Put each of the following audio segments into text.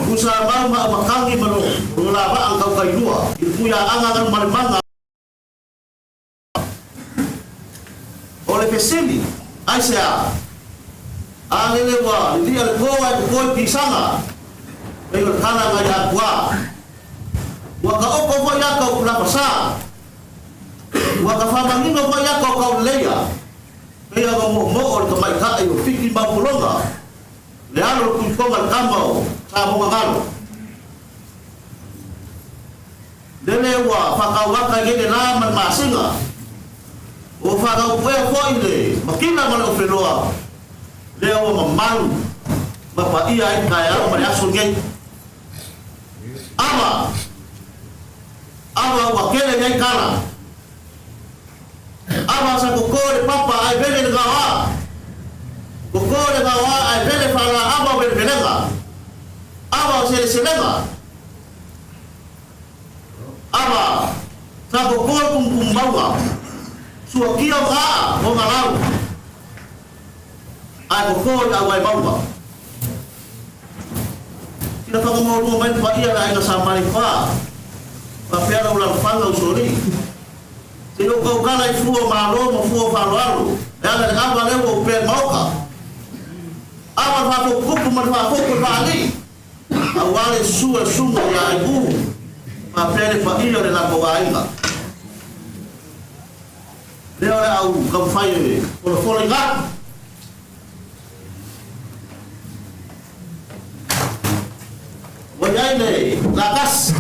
Usa mau makangi malo, ulama ang kau kailua, ipuya angan malimanga. Oleh pesili, Aisyah, angelewa, dia lekoa koi pisanga, bayo kana ngaya Atua, waka opo mo yakaw ulapasa, waka famanino mo yakaw kau leya, kaya mo ol kamay kayo, fikir mapulonga, lealo kumpongan kamau. Sa mga ngalo. Delewa, whakawaka gede naman masinga. O whakawea ko ile, makina man o wheloa. Lewa mamalu, mapaia ay kaya o maniasun gay. Ama wakele ngay kala. Ama sa kukore papa ay bele ngawa. Kukore ngawa ay bele fala ama bele nga. Aba sele-selenga. Aba sa bukol kung kumbawa. Suwakiyaw ka o ngalaw. Ay bukol away bawa. Kinapagumulong mo pa iya na ay kasama rin pa. Papera ulang pangaw suri. Sinukaw ka na ifuwa malo, mafuwa falo-alo. Kaya nag-aba lewo upen Maota. Aba mafukup, mafukup bali. Awale sua sungo ya ibu mapele pa iyo de la boainga leo au kamfaye polo nga wayaine lakas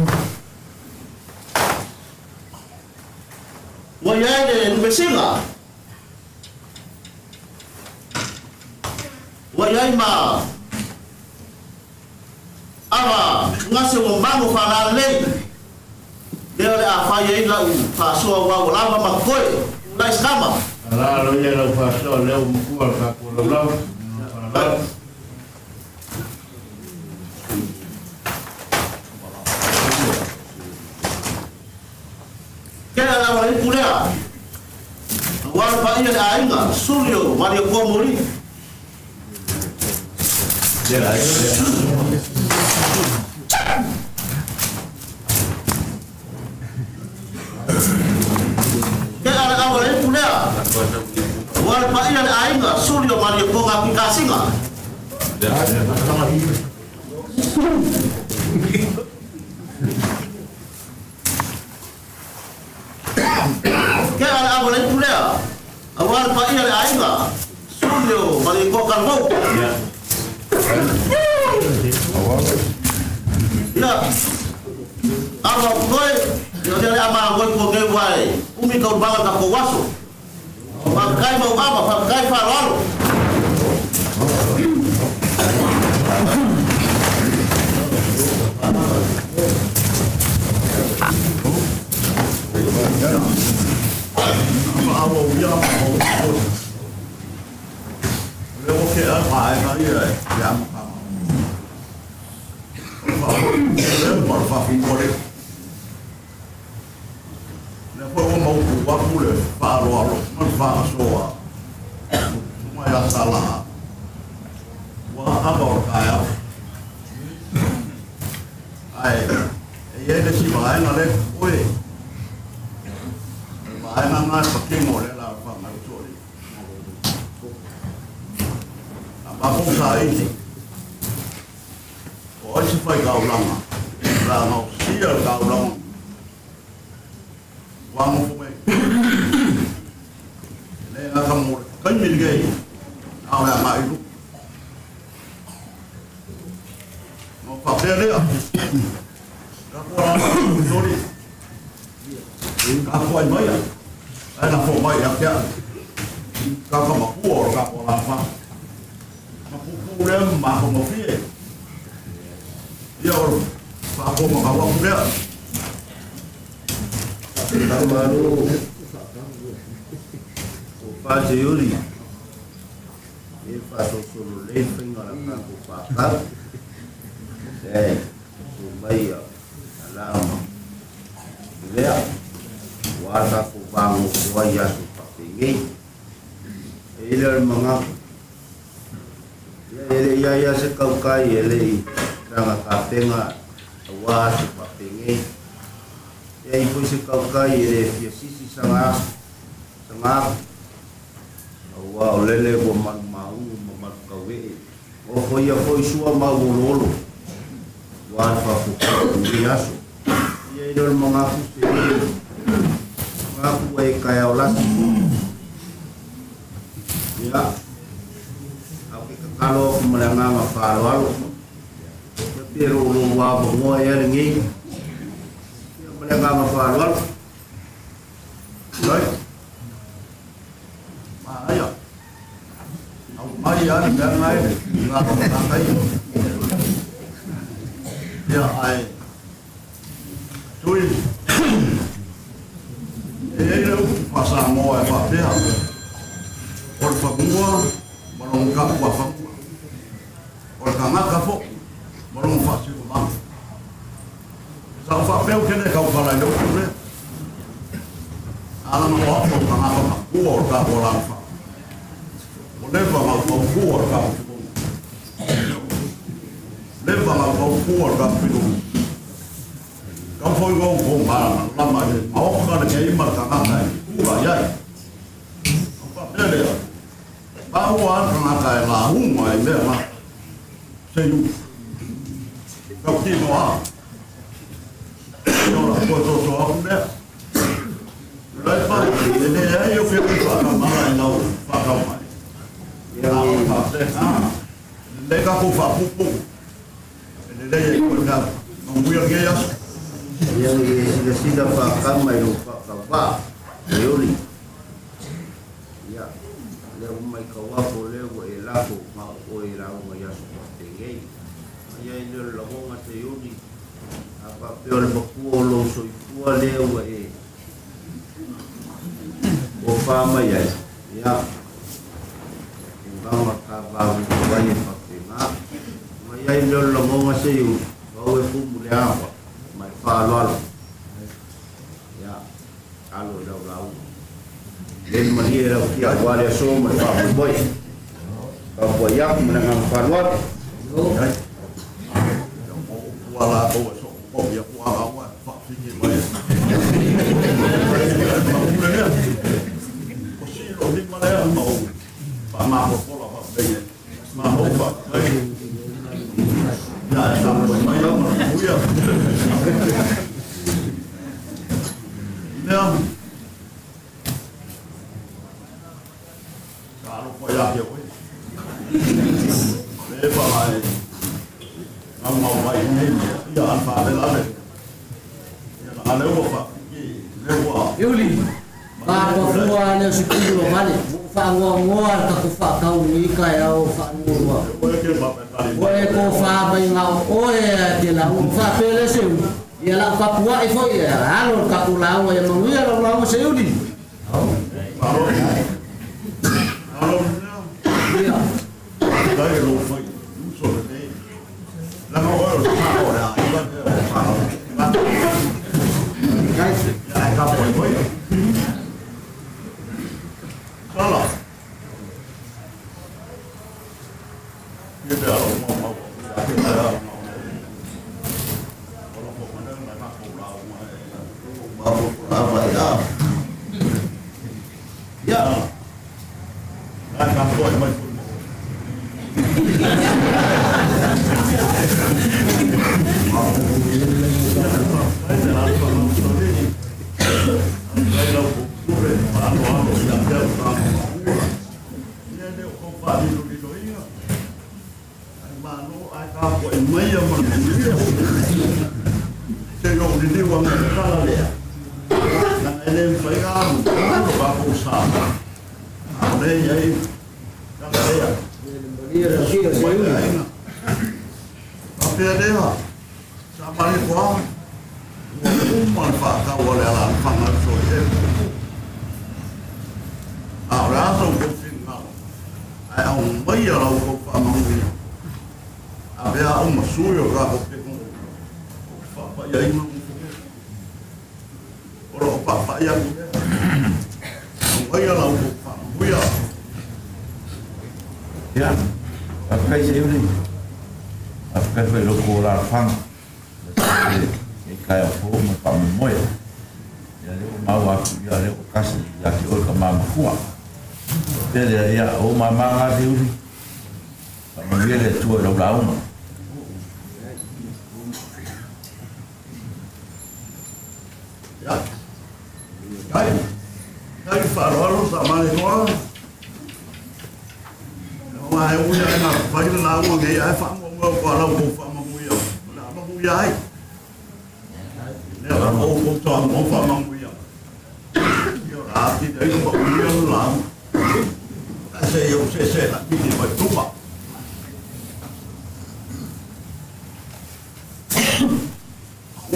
wayaine numesinga wayaima ama ngase mo mango fala lei leo le afaya ila paso wa wala makoe la escama ala lo ya lo paso leo mkuu ka ko lo kaya la wala kulea wala pa ina ainga sulio mari ko mori ya kaya ala awal itu kulea wal pa ina ainga sulio mari ko aplikasi nga kaya ala awal itu kulea awal pa ina ainga sulio mari ko kalmo ya apa koe dia ama koe ko ke wai umi kau banget ka waso pakai mau apa pakai farol mau ya mau leo ke apa ai ya por favor le fue mau ku le faro non fa soa mo ya sala wa aba kaya ai ye de si ba na le oi ba na na pakai mo le la fa ma sori aba ko sai oi se foi gaulama la no sia gaulama vamos comer le na kamu kan mil gay ala mai lu no papel le ka ko sorry ka ko ai mai ana fo mai ya ka ka ma ko ka ko la fa ma ku le ma ko mo fie yo apa makawak dia baru upah Yuli ini pasal suruh lempeng orang aku pakar Sumaya alam dia wasa ku bangun suaya supapingi ilal mengaku ya sekau kai ele tanga kapenga awa se papenge ya ipo se kaukai e fia sisi sanga awa olele bo mau kawe o foi a foi sua mau lolo wa fa fu yaso ya idol mangaku se mangaku ai kai olas ya aku kalau melanga mafalo pero lo wa bo ya ngi melanga mafalo right ayo ai ăn cái này là không làm cái giờ ai chui ấy đâu phải Samoa phải thế hả còn phải cũng qua mà lòng cặp quả phải còn cả mắt cặp phụ mà lòng phải chịu mà sao phải béo cái này không phải là đâu đấy alam Allah không cả mắt cặp của cả của làm phải leva mal ao cor da leva mal ao cor da pilu não foi igual com lá mais ao cara que aí marca nada pula aí não pode ler ba o ano na cai lá uma aí mesmo sem não tinha lá não foi só né vai para ele aí eu fico para lá não para mais Lega ko fa pupu. Ele ko na nguya geya. Yang sida fa kamai ro fa fa. Yoli. Ya. Le mai ka wa ko le wo ela ko ma o ela mo ya so te gei. Ya ino lo mo te yoli. Apa peor mo ko lo so ku le wo e. O fa mai ya. Kama kababu wanye fakima maya ilo longo ngaseyu bawe kumule apa mai falwalo ya alo dawlau den maniera kia wale so mai fa boy apa yak menangang falwat wala ko so ko ya ko awa fa fiki mai ko si lo di malaya mau ma ko pola fa bene ma ho fa ya sta mai no uya ya kalau ko ya yo le fa mai am mau mai ni ya al fa de la de ya ale wo fa le wo Yuli ba ko fua le sikulu mali fa ngoa ka ko fa ka ui ka au fa ngua o e ko fa mai ngau o e te la u fa pele se ia la fa pua e foi alo ka ku la o e mo ia la se udi alo ia dai lo foi so de la mo o fa ora ai ka foi Salah. Kita mau kita kalau mau mana nak pulau mau apa ya? Ya. Kan kamu yang main cái phải lô cô là phăng cái cái phố mà tạm mồi ya leo mau ya leo kasi ya ki o ka mama kuwa te ya o mama nga te uri ma viele tu ro blau ya ai farol sa mane ko ma ai u ya na fa ni na u nge ai fa mo ko la ko fa mo ya na ma mu ya ai ne la mo ko to mo fa mo ya yo ra ti dai ko mo ya la se yo se la ti ni mai tu ba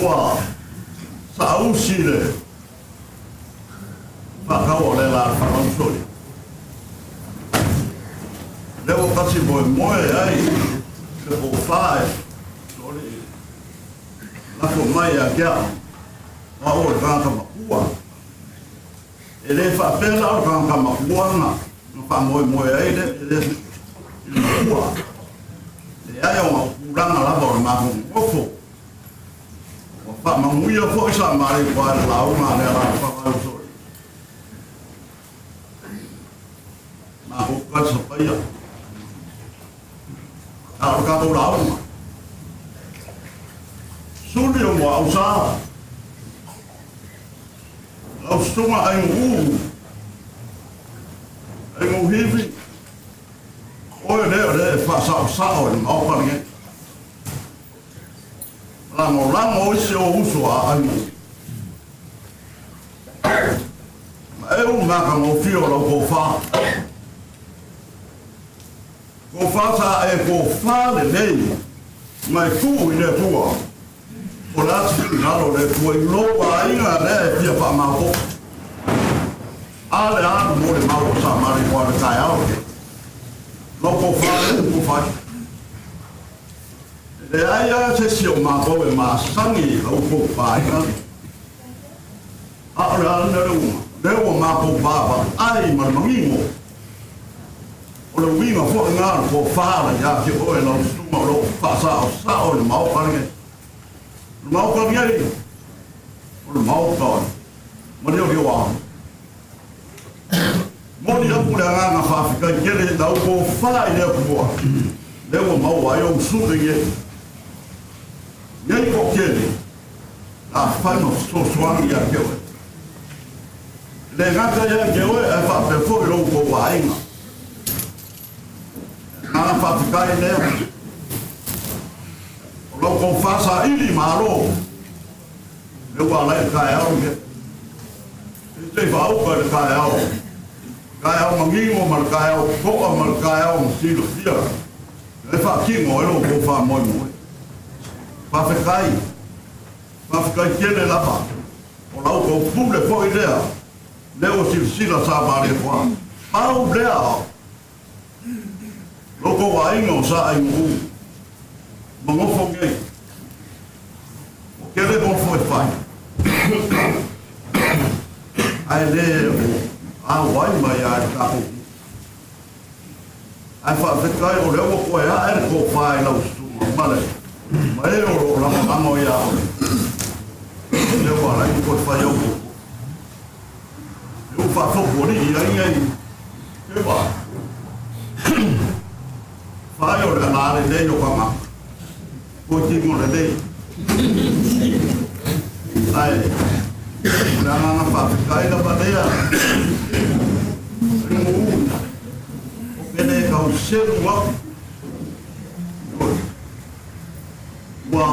wa sa u si le fa ka o le la fa no so Levo kasi moe ai, levo 5, sorry, lako mai a kia, a o kaka makua. E le whapela o kaka makua nga, nga moe ai le makua. Le ai o makuranga lava o mahu ngofo. O whamanguia fo isa mare kwa e lau nga le ala whakau sorry. Mahu kasa paia. Ao ka do lao ma suli o mo au sa au stuma ai ngu hivi o le fa sa o ma o pa ni la mo se o uso a ai ma e un ma ka mo fio lo ko fa ko fasa e ko fale nei mai tu ine tua o la si nalo le tua i lo ba ina le pia pa ma ko ale a mo le ma o sa mari ko le kai au lo ko fale ko fa le ai a se si o ma ko e ma sangi lo ko pa ina a le o ma ko ba ai ma mangingo o le winga fo nga ko fala ya ki o e lo stuma lo pasa o sa o le mau paringe le mau paringe o le mau to mo ni o ki wa mo ni o pula nga fa fika kele da ko fala ile ko le o mau wa yo su de ye ye ko kele a fa no so ya ke o le nga ka ya ke o e fa pe fo lo ko wa inga Nana whatikai lea. O loko whasa ili maro. Le wa lai kai au ke. E te whauka le kai au. Kai au mangingo ma le kai au koa ma le kai au masilo fia. Le whakingo e loko wha moi moi. Whawhikai. Whawhikai kele lapa. O lauko pule fo i lea. Leo sila sa mare wha. Pau lea au. Loko wa ingo sa ai ngu. Mangofo ngei. O kele ngofo e whai. Ai le a wai mai a kapu. Ai whawhikai o leo koe a ere ko whai lau stuma. Male. Mai o ro lama amo ia. Leo a lai koe whai au ko. Leo whawhoko ni ia ingai. Ke wa. Fai o le nare nei o kama. Ko tingo le nei. Ai. Ura nganga whawhikai la padea. Ringu. O kene kau seru wak. Wa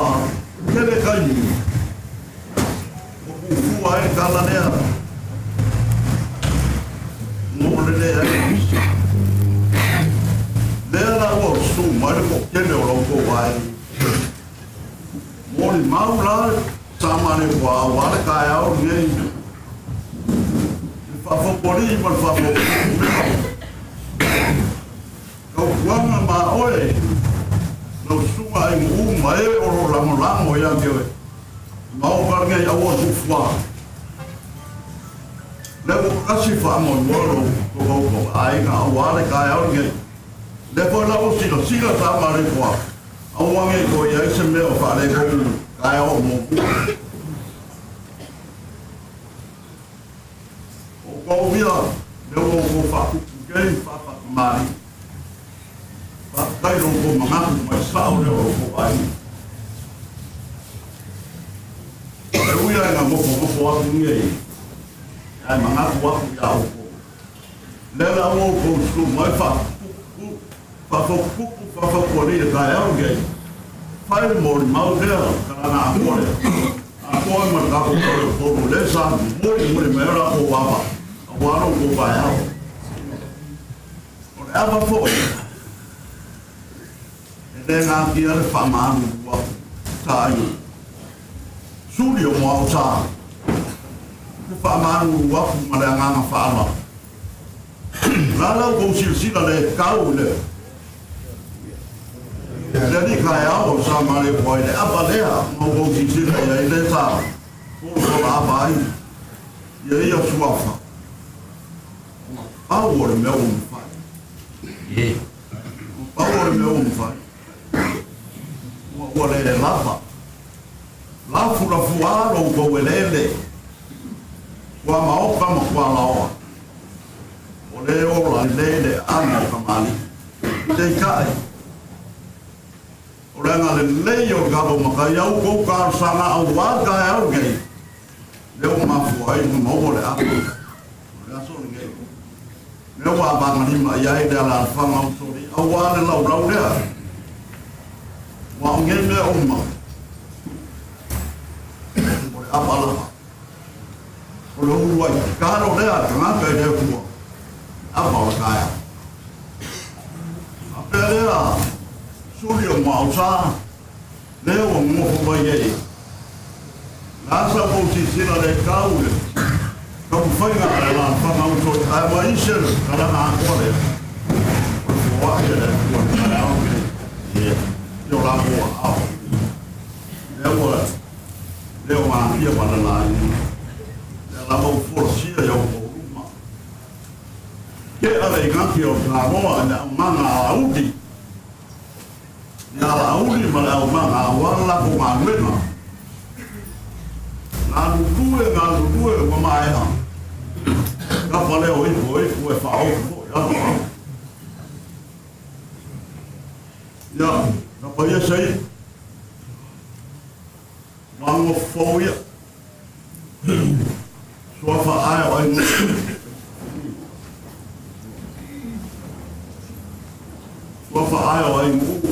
kene kai. O kufua e kala nea. Ngole nea e misa. Lea o su mai ko kene o loko wai. Mori mau la samane wa wale kai au ngei. Fa fo pori mal fa fo. Ko wanga ma oe. No su ai mai o la mo ya ke. Mau par ngei au su fa. Le ko kasi fa mo ngoro ko ai ka wale kai au ngei. Depois lá o sila sa mare kwa. Awangi ko ia se me o fa le ko kai o mo. O ko via le o ko fa ku ke fa mai. Fa kai ro ko ma mai sa o le o ko ai. E uia nga mo ko a ngi. Ai ma ku a ya o ko. Le la o ko su mai fa ko ni ka ya o ge. Fai mo mau dia kana na ko le. A ko ma ka ko le sa mo me ra ko wa ba. Wa ro ko ba ya. O ava fo. E le nga ki ar fa ma wa ta ai. Suri o mo sa. Fa ma wa ma le nga fa ma. Lala ko silsila le kau le. Jadi kaya o sama le boy le apa le mo ko silsila ya le sa. Ko apa ai. Ye ya suafa. Power me un fa. Ye. Power me un fa. Wa le lava. La fura fuaro ko welele. Wa maoka mo kwa lawa. Le ora le ana kamali te kai ora ngale le yo gabo makaya ko ka sana au wa ka au ge le o mafu ai no mo le a le so nge le wa ba mani ma ya ide la fa ma so ri au wa le lau le wa nge me o ma o a ba la o lo wa ka ro le a ka ka de ku apa kaya? Apa dia? Suri mau sa, leo mo ko ye. Nasa posisi na le kau le. Kau fai na la fa mau so ai mai se kala na ko le. Wa ye le ko na au le. Ye. Yo la mo au. Leo ma ia pa la ni. La mo forsi yo ke ale ngaki o Samoa na manga audi. Ya audi mala manga wala ko mangena. Na due ko mai ha. Ka pale oi ko e fa o ya. Ya, na pa ye sei. Mango foia. Sofa ai Wafa ai ai mu.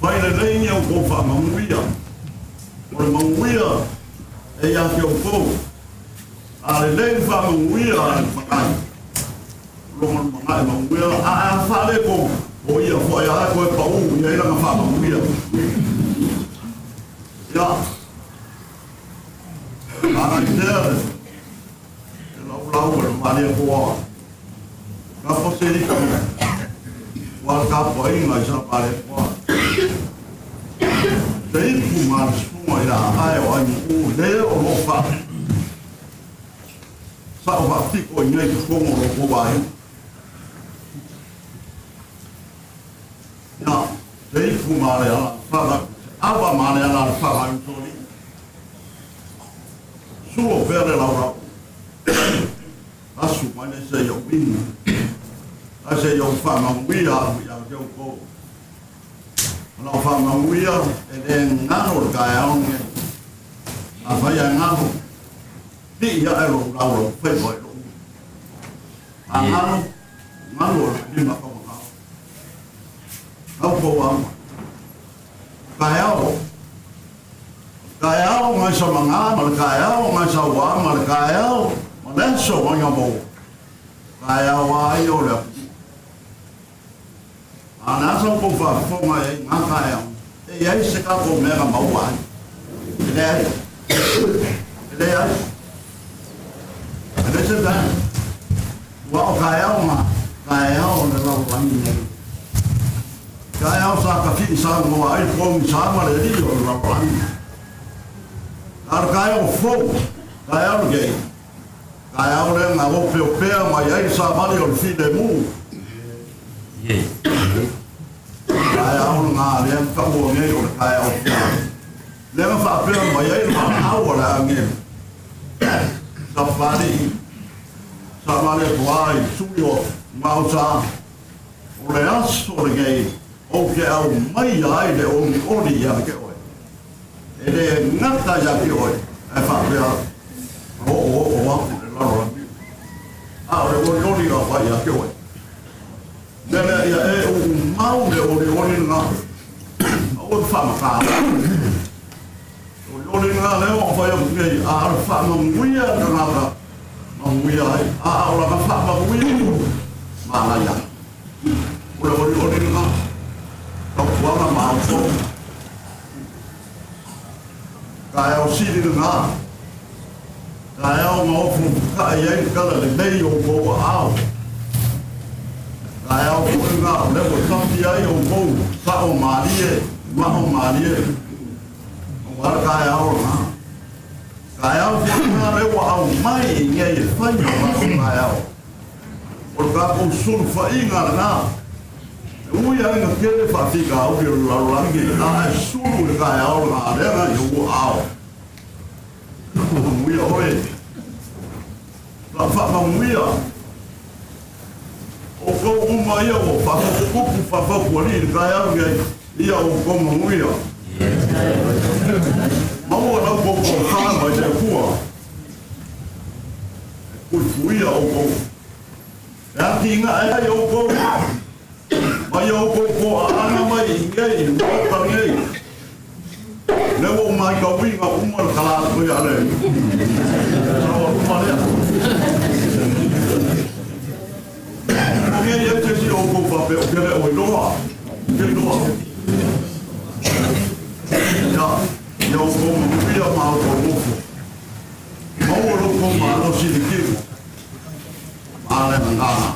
Vai le nei o ko fa mamuia. O mamuia e ya ke o ko. A le fa mamuia fa ai. Lo mamuia a fa le ko. O ia fo ya ko pa u ia ila fa mamuia. Ya. Ana idea. Lo vale ko. Ka poseri ka wal ka poi ngai sa pare ko dei fu mar su mai la ai o ai u le o lo fa sa o va ti ko ngai ko mo lo ko vai ya dei fu mar la fa la ava mar la fa la to ni su o vere la ora asu mai se yo bin ase yo fa ma wia ya yo ko no fa ma wia e den ngano ka ya on a fa ya ngano di ya ero la ro fe bo ro a ngano di ma ko ma ka ko wa ka ya o ma sa ma nga ma ka ya o ma sa wa ma ka ya o ma den so wa ya bo ka ya wa yo le ana so ko fa fo mai nga ka ya e ai se ka ko me ga ma wa le ai se da wa ka ya ma ka ya o le la wa ni ka ya sa ka fi sa mo ai ko mi sa ma le ri o la wa ni ar ka ya fo ka ya o ge ka ya o le nga o pe mai ai sa ma le o fi de mu ngā lea whakua ngei o le kai au kia. Lea whapea mai ei ma aua le ange. Sa whani, sa mare kuai, sui o Maota, o le aso le ngei, o ke au mai ai le oni ia ke oe. E le ngata ia ke oe, e whapea o watu le laro rangi. A le oni a whai ia ke oe. Nele ia e o mau le oni ngā. O e whamakā. O le ngā leo o whai au ngei, a ara whamamuia ka ngāta. Mamuia ai, a ora ka whamamuia. Māla ia. O le oni ngā. Ka kuanga māuto. Ka e o siri ngā. Ka e o ngōfu ka e ei kala le nei o koa au. Ka e o kore ngā lewa tampi ai o kou, sa o mārie, maho mārie. O wara ka e ao ngā. Ka e ao kore ngā lewa au mai ngei e whai o ka e ao. O ka kou suru whai ngā ngā. Ui ai ngā kere whātika au ki o larurangi, a e suru le ka e ao ngā renga i o ao. O muia oe. La whamamuia. O kou uma ia o whakakupu whakakuari i kai aungai ia o kou mamuia. Maua nau kou kou whāma i te kua. Kui fuia o kou. E ati ngā e ai o kou. Mai o kou kou aanga mai i ngei, wata ngei. Lewa o mai ka winga umar kalātu i ale. Sawa uma lea. Ngei e te si o kou whape o kere o i loa. Kere loa. Ia o kou mawhia maa o kou mofo. Mau o kou maa no siri kiru. Maa le ngana.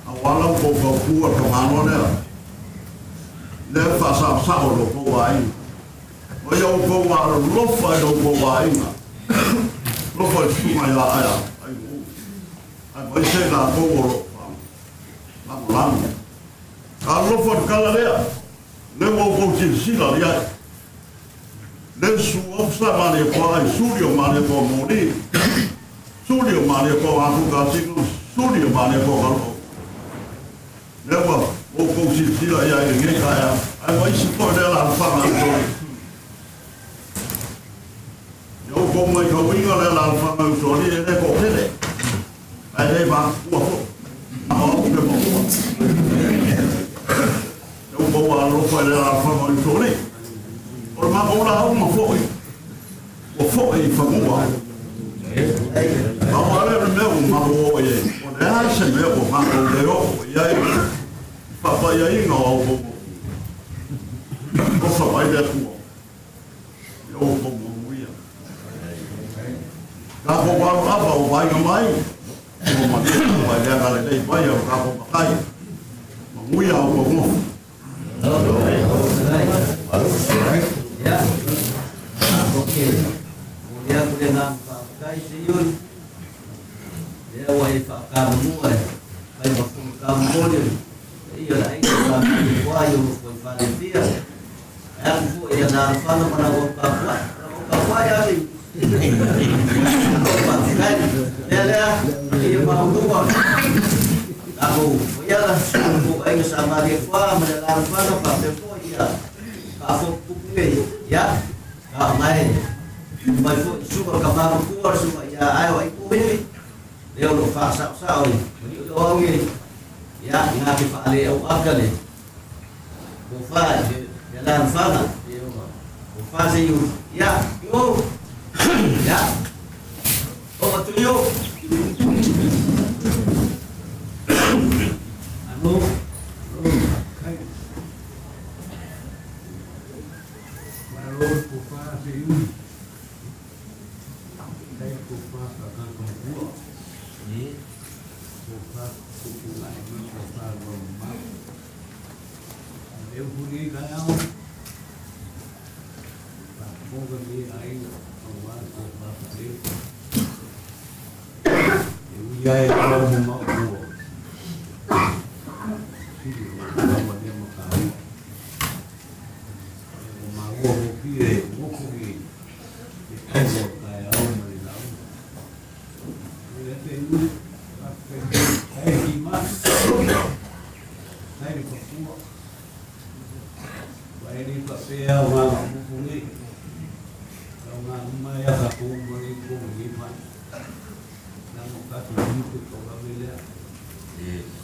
A wala o kou kua ka mano lea. Le whasao lo kou ai. O ia o kou maa lofa i o kou ai nga. Lofa i sunga i la aia. Ai mai se nā kou o lo. Lamu. Ka lofa kala lea. Le mo ko sila ia. Le su ofsa mane ko ai studio mane ko mori. Studio mane ko aku ka sinu. Studio mane ko galo. Le mo ko sila ia nge ka ia. Ai mai si ko de la fa na ko. Yo ko mai ko winga le la fa na so ni e ko tele. Ai le ba ko. Eu vou lá no falha lá para o chore. Por uma bola uma foi. O foi famua. Não era meu uma boa aí. O é esse meu uma boa e aí papai aí não o o só vai dar tu. Eu como ia. Cá vou lá o vai mais. O madeira vai dar a lei vai o cabo vai. Muia o como. Ya, okey. Kemudian boleh nampak siyun. Dia wahai pak kamu, wahai bakul kamu dia. Ia lah ini kamu wahai wahai Valencia. Aku ia dah faham mana wahai ya ni. Dia mau dua. Aku ia lah suku ai sama dia faham dalam faham apa dia. Aku pukul ya, kau main, main suka kamar kuar suka ya, ayo ikut ini, dia lu fasa ni, dia orang ni, ya ngaji fahli awal ni, bufa jalan fana, bufa seyu, ya, yo, ya, oh tu yo, anu. Lord kufa siyu, saya kufa akan membuat, kufa kufu lagi kufa bermak. Eu punya kau, tak boleh ni air awal kufa balik. Eu ia kalau mau buat, sih kalau dia makan. Ini papel mga kukungi. Mga maya kakumuli kungiman. Namo kasulito ko kabila. Yeah.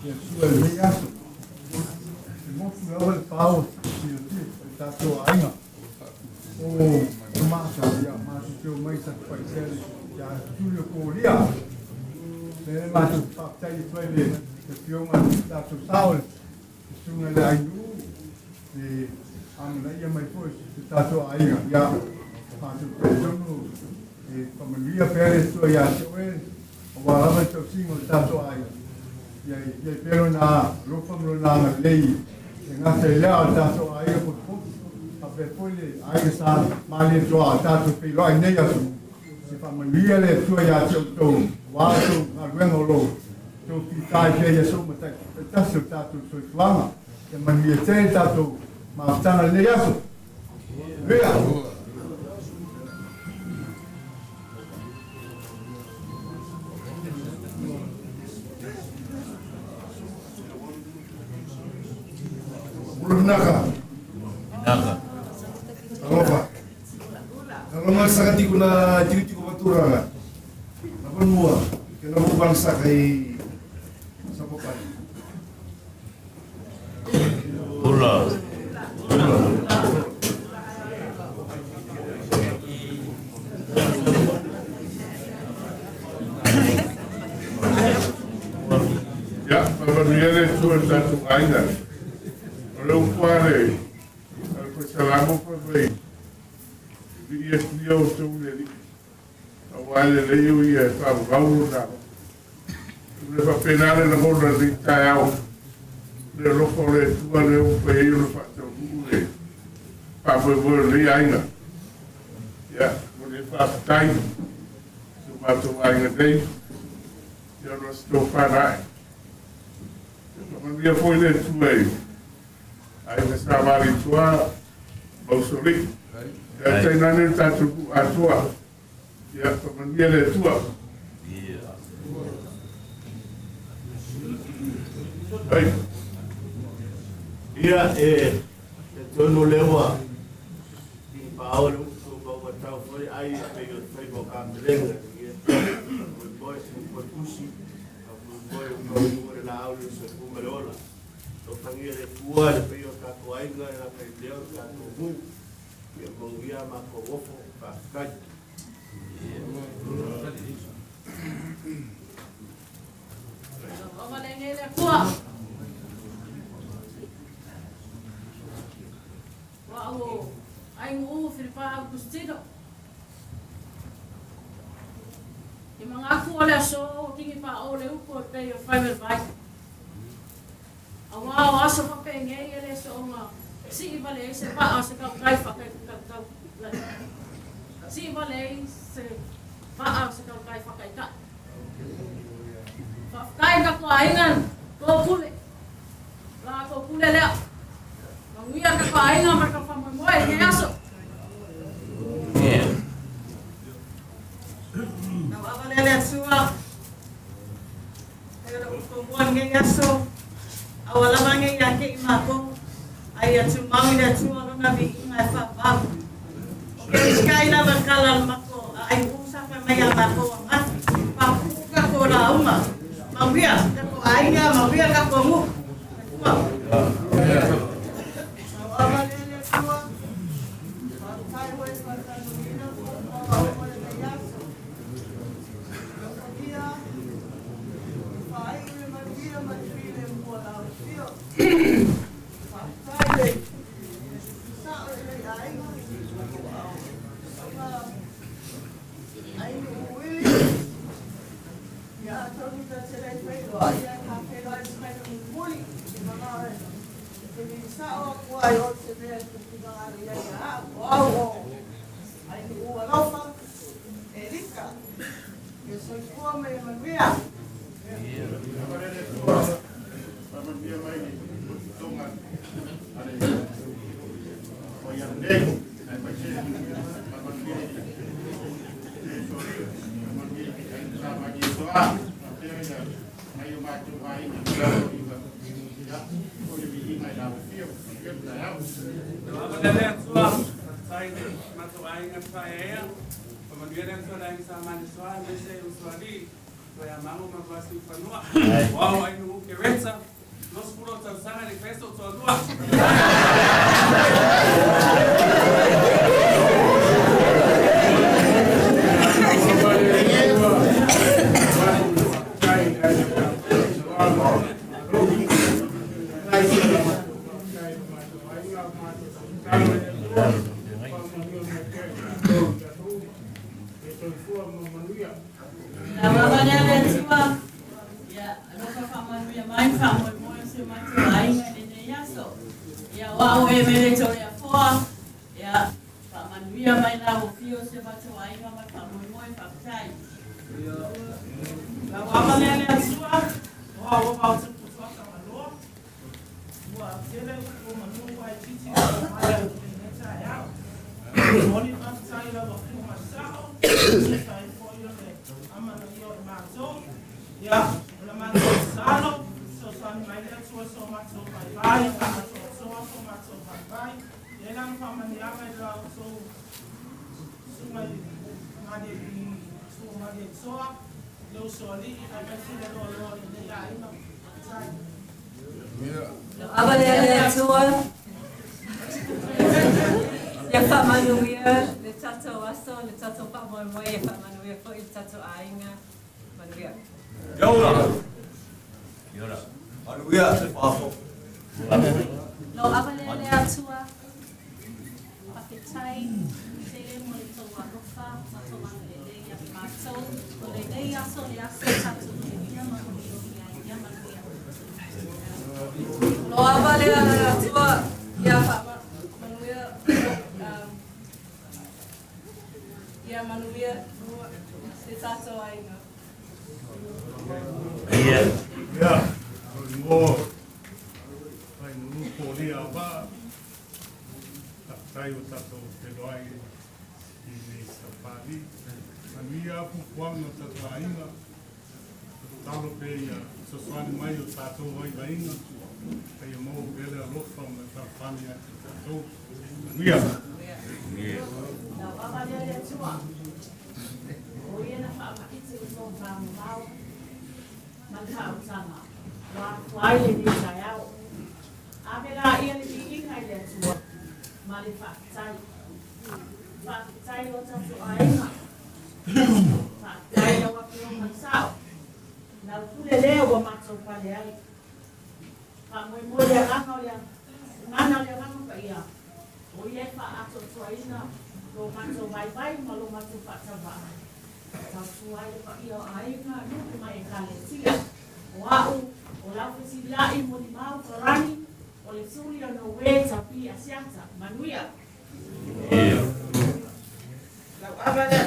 ya sua le aso. Se mo fu ora pau si ta to ainga. O masa ya masa teu mai sa pai sele ya Julio Korea. Le masa pa tai foi le se o ma ta to saul. Sunga le aindu e amna ia mai foi se ta to ainga ya pa to pesono e familia pere so ya se o alama to singo ta to ainga. Ya pero na ropa no na lei nga se lea tato ai ko ko a pe pole ai sa mali to tato pe lo nei asu se fa malia le tu ya to wa to na rengo lo to ki tai ke ya so mata tato tato so flama e malia te tato ma tana le asu vea Naka. Apa? Kalau masa kati kuna tiri ko batura nga. Napon mo kena mo bangsa kay sa papan. Ula. Ya, para niere tu satu aina. Kalau kuare, kalau selama pergi, dia dia tu ni, awal leu ia tahu kau dah. Lepas penal le kau dah ditayau, le lokal le tua le upaya le faktor le, apa boleh aina, ya boleh faktai, sebab tu aina deh, dia harus toparai. Kalau dia boleh tua. Ai me stava tua bausori ya tenane tatu atua ya komandie le tua ai Ia tono lewa di Paulo ko ba tau foi ai pe mo kamlenga ia boy ko kusi boy ko la aulo se kumerola to pangia de tua de pe ka ko ai ga la pe leo ka to mu ia ko ia ma ko ofo pa kai Omalengele tua. Wow, ai ngu filipa Agustino. Di mga aku ole so kingi pa ole uko pe yo fiber bike. Awa aso pa penge ele so nga. Si vale se pa aso ka kai fa kai ka. Si vale se pa aso ka kai fa kai ka. Kai ka ko aingan ko kule. La ko kule le. Manguia ka ko aingan mar ka fa mo e aso. Na vale le sua. Pero ko buan nge aso. Awala mange yake imako. Ai atu mau ina tua na bi ngai fa pa. Okay, sky na bakala mako. Ai usa pa mai mako nga. Pa ka ko la uma. Mawia, kako ainga, mawia kako mu. Queretza, los puros Tanzania de Cristo Todua. Ya Pak Manuia, le tato aso, le tato Pak Moimoy, ya Pak Manuia po il tato ainga, Manuia. Yora. Manuia se paso. Lo abale atua, paketai, tele mo le tau arofa, tato manele ya mato, o le nei aso le aso tato le ia Manuia, ya Manuia. Lo abale atua, ya Pak Manuia, ya Manuia, se tato ainga. Ya, mo ai no poli aba tai o tato te doai i ni safari Manuia pu kwang no tato ainga talo pe ia so swani mai o tato vai vainga ai mo pele a lofa ma safari a tato Manuia Na baba le tua. O ia na fa ma itse so fa mau. Man ka usama. Wa kwai le ni sayao. Abela ia le ni kai le tua. Mali fa tai. Fa tai o ta so ai ma. Fa tai o wa pio man sao. Na kule leo wa matso pale ai. Fa mo mo le ana le ana le ana pa ia. O ia fa ato tuaina. Lo mato vai ma lo mato fatava. Tau tuai pa ia aina nuku mai kale tia. O au o lau fesi lai mo di mau farani o le suli no we tapi asiata Manuia. Lau avale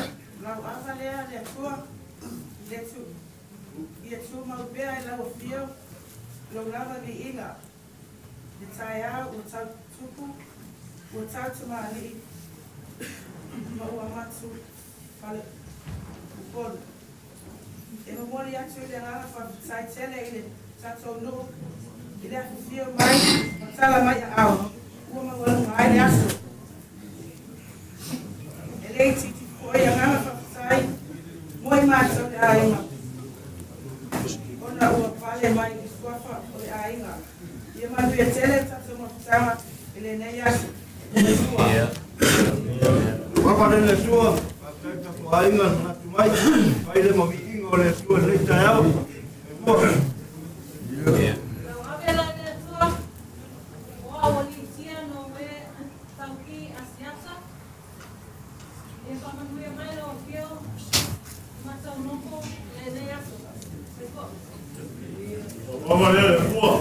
le tua le tu ia tu mau bea lau fio lo lava Viiga. Le taia o tau tupu o tau tumani ma ua matu fale upolu. E ma mori atu le ngana fa sai tele ile tato no ile afu fio mai ma tala mai au ua ma ua ngai le asu. E le titi ko ia ngana fa sai moi matu le ainga. Ona ua pale mai i suafa o le ainga. Ia ma via tele tato ma tama ile nei asu. Wapa le tua, kai ta ko ainga na tu mai, kai le mo Viiga o le tua le taiao. Lo abela le tua, o awali tia no we tauki asiasa. E pa Manuia mai lo fio, matau noko le nei aso. Sepo. Wapa le tua.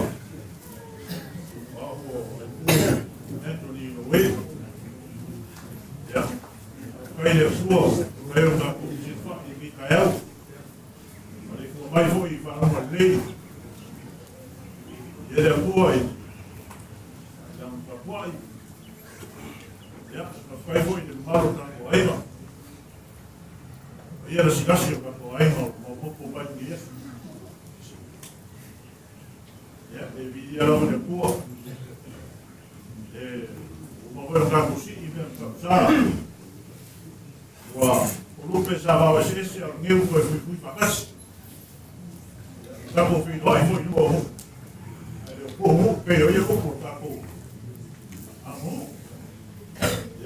Anthony Noe. Ya. Kai le tua, kai o ta ko se fa i mi kai au. Ale ko mai foi fa ma le. Ye le foi. Dam pa foi. Ya, kai foi de maro ta ko ai ma. Ia la sigasio ka ko ai ma mo po ba ni ya. Ya, e vi ia lo le tua. Uma coisa que eu consigo pensar, o Lu pensava que esse é o meu que eu fui para casa, já confio, ai foi no Pero yo como tapo. Amo.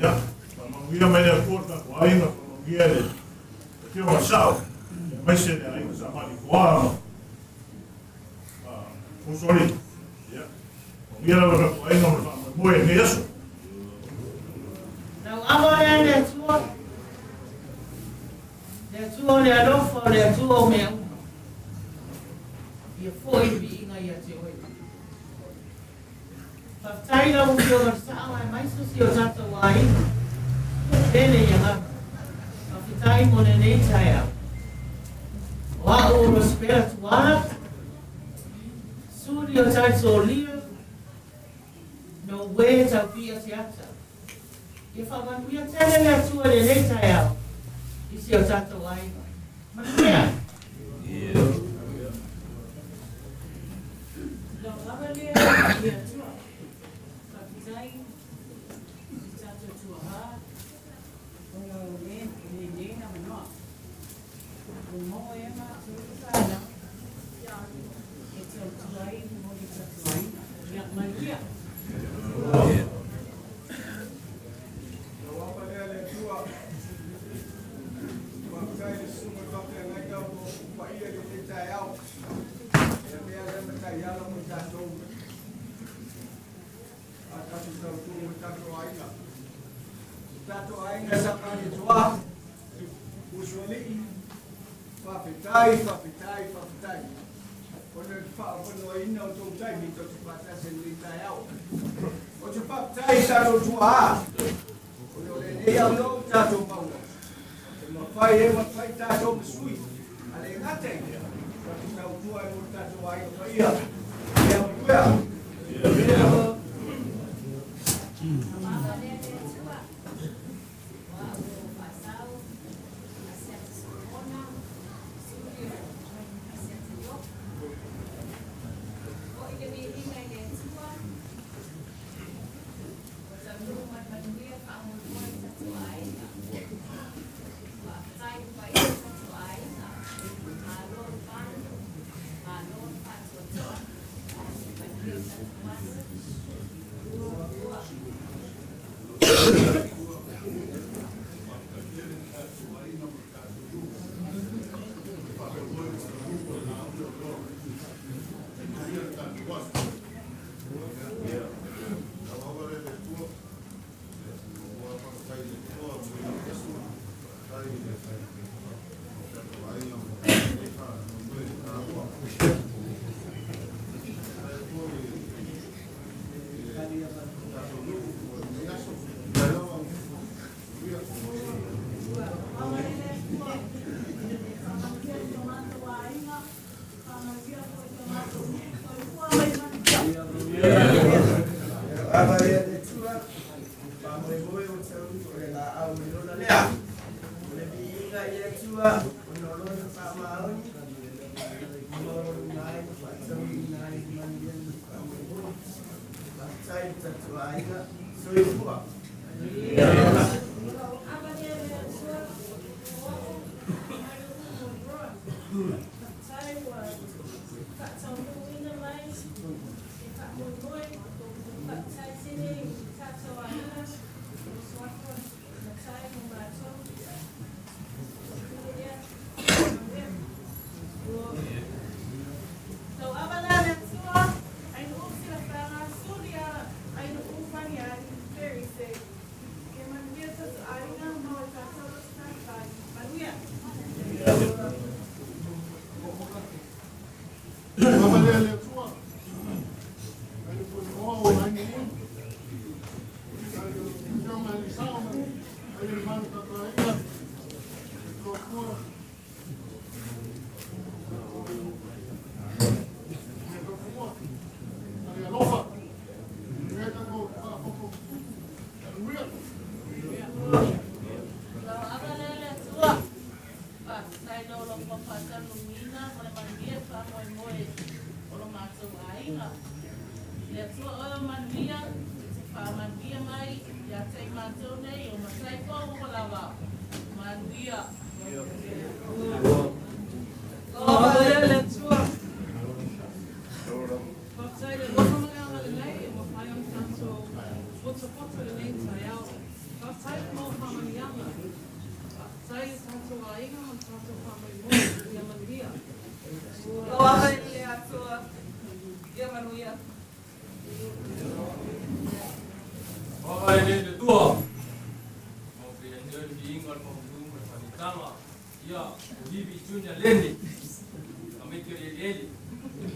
Ya. Cuando voy a media corta, ahí no quiere. Yo pasado. Me se de ahí se llama igual. Sorry. Ya. Mira lo que ahí no muy bien eso. Now, I'm going to tour. The tour, they are not for the tour, man. You're for it being a year. Tayo mo yung sa may susiyo sa tawai. Dene yang kapitay mo na ni saya. Wa o spiritual. Studio sa solio. No way to be a theater. If I want we are telling you to the ni saya. Isiyo sa tawai. Manuya. Yeah. Lo abale ya. Papitai. Quando ele fala, quando aí não estou bem, então tu vai trazer ele daí. Quando o papitai está no tua, quando ele é não está no pão. Uma pai está no sui. Ali não tem. Quando está o tua não está no aí, vai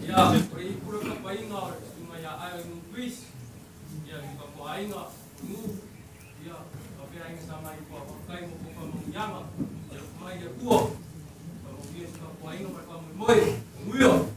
Ya, pray pura ka painga sumaya ay nung quiz. Ya, di ka painga nu. Ya, tapi ay sama ipo ako kay mo ko mangyama. Ya, may ko. Kalau dia ka painga pa mo moy. Muyo.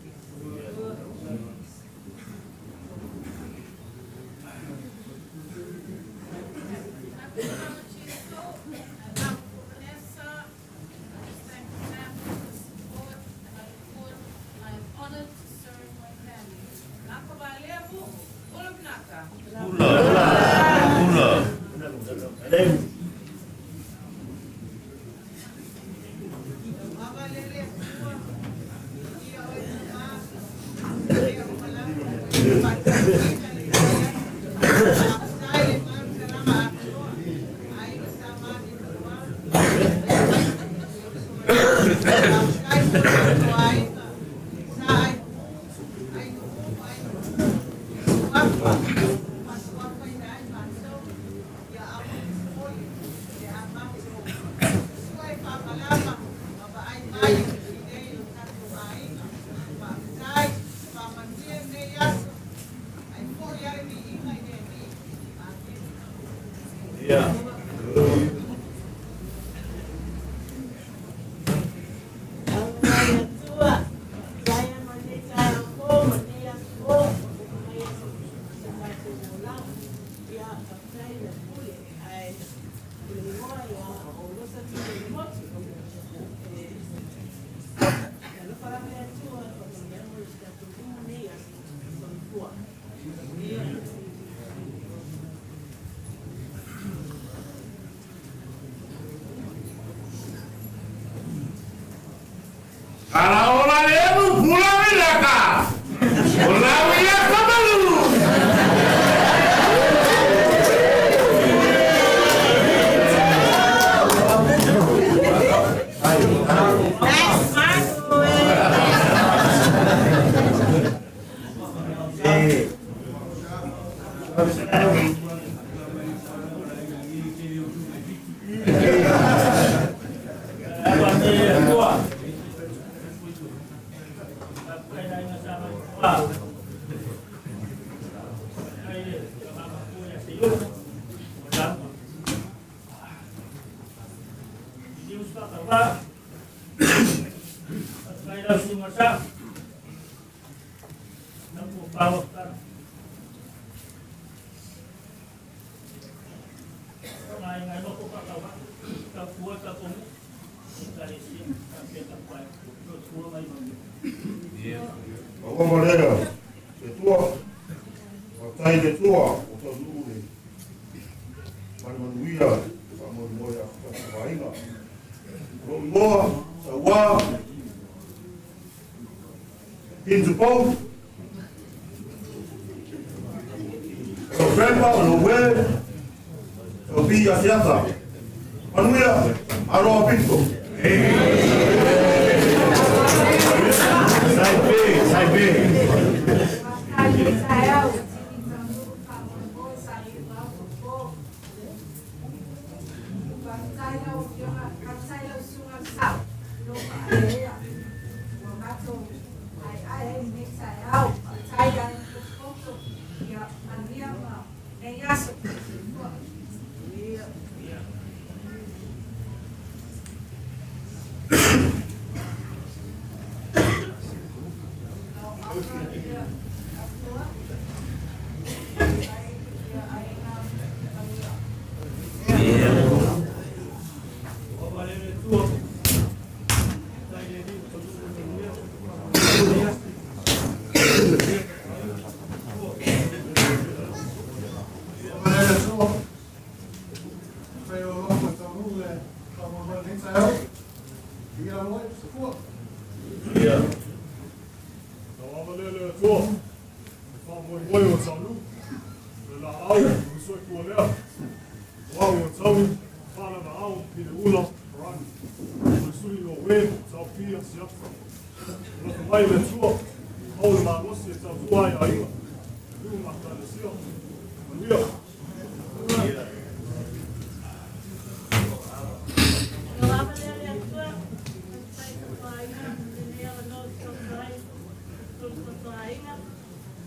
Soainga.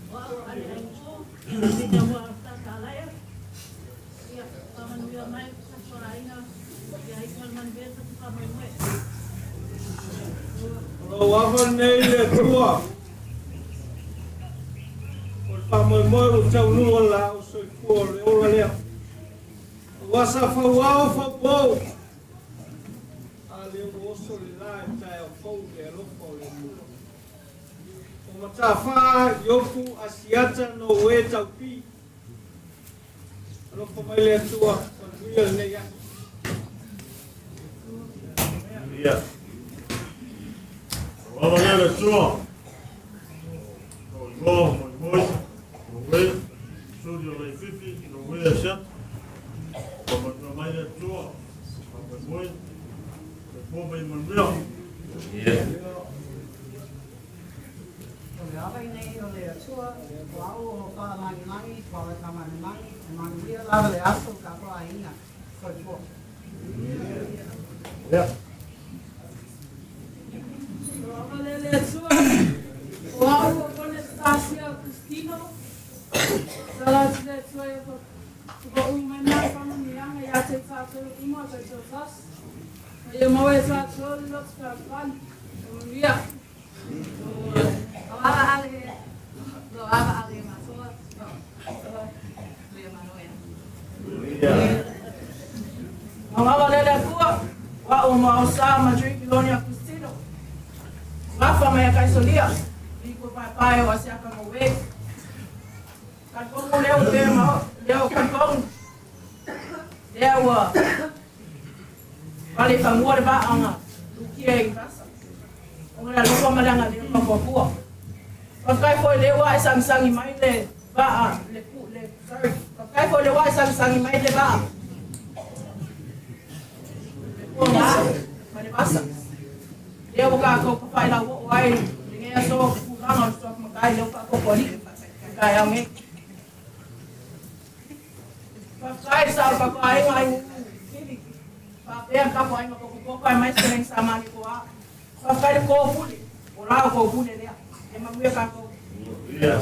Wao ali aingo. Dia mo ta kalaya. Ia pamanuia mai Soainga. Ia ikal man beta tu pamanuia. Wava nei le tua. O pamanuia o tau nua la o soifua le ora lea. Wasa fawao fawao. Ale o oso le lai tai o fau le alofo le mua. O matafa yoku asiata no we taupi. Alofo mai le atua o tuia le ya. Ia. Wala le tua. Moi. We. Studio le fifi no we chat. Como mai le tua. Moi. Mo mai mon mio. Ia. Ava nei o le atua, wau o whalamangi, whalamangi, mangia lava le aso ka wha inga. Soifua. Ia. Lele atua. Wao o Anastasia Cristino. Salat le atua e ko umena pamanuia ia te tātou uma te tōtas. Ia mau e tātou lots ka pan. Ia. Ava ale masoa. Ia manoia. Ava lele atua, wau mau sa Madrid Pilonia Cristino. Wafa mai kaisolia. Iko pai o asiaka mo we. Kankongo leo leo kankongo. Leo vale famore ba anga. Lukia i pasa. Ora lupa malanga le papua. Pakai foi le wa sang mai le ba le sorry. Pakai foi le wa sang mai le ba. Ora, mane pasa. Leo ka ko pai la wai. Ninguém só fulano só makai leo ka ko poli. Kai ame. Pakai sa pakai ai. Pakai ka pai ma ko pai mais sering sama ni ko. Pakai ko puli. Ora ko puli le. E ma mue ka ko. Ia.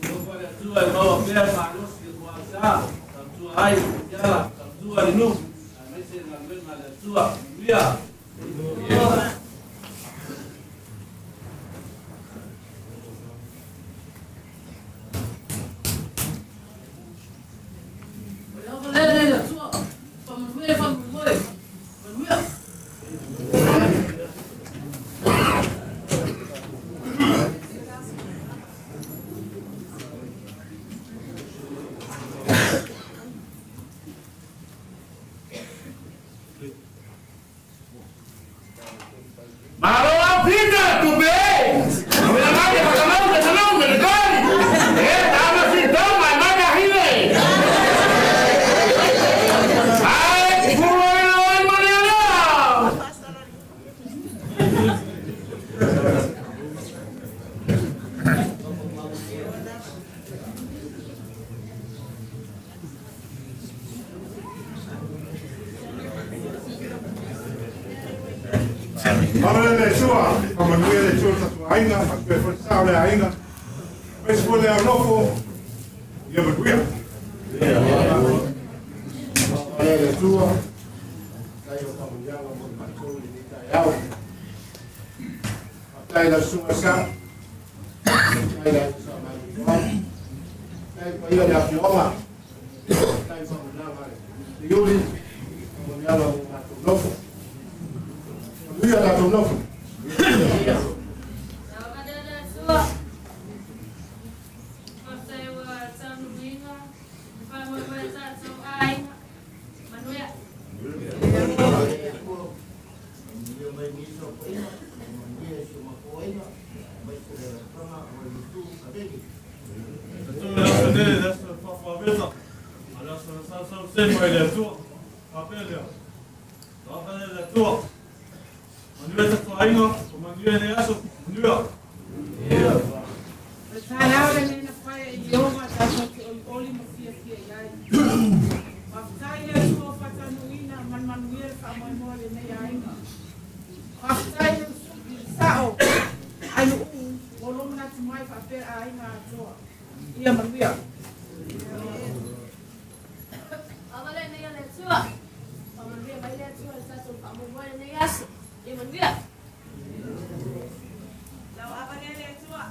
Lupa le atua e mau apea manos ke kuasa. Tamtua ai, jala, tamtua linu. Amese na mbena le atua. Ia. Lele atua. Pamanuia. Manuia. Malo a pita, tu bem! Não é mais que não, me ligou! É, tava assim, toma, mas a rile! Ai, foi, Mariana! Ahora le chua, como no le chua ta tu ainga, pe forza le ainga. Pues pole a lofo. Ya me cuida. Ahora le tua. Kai o pamanuia mo matou ni kai au. Kai la sua sa. Kai la sa mai. Kai pa ia le afioma. Kai pamanuia mai. Yuli. Pamanuia mo matou lofo. Ia la tu lofo. After you sao, I know, mai whapea a inga atua. Ia manuia. Awale nei ale tua. Pamanuia mai le tua le tatou pamanuia nei aso. Ia manuia. Lau awale le tua.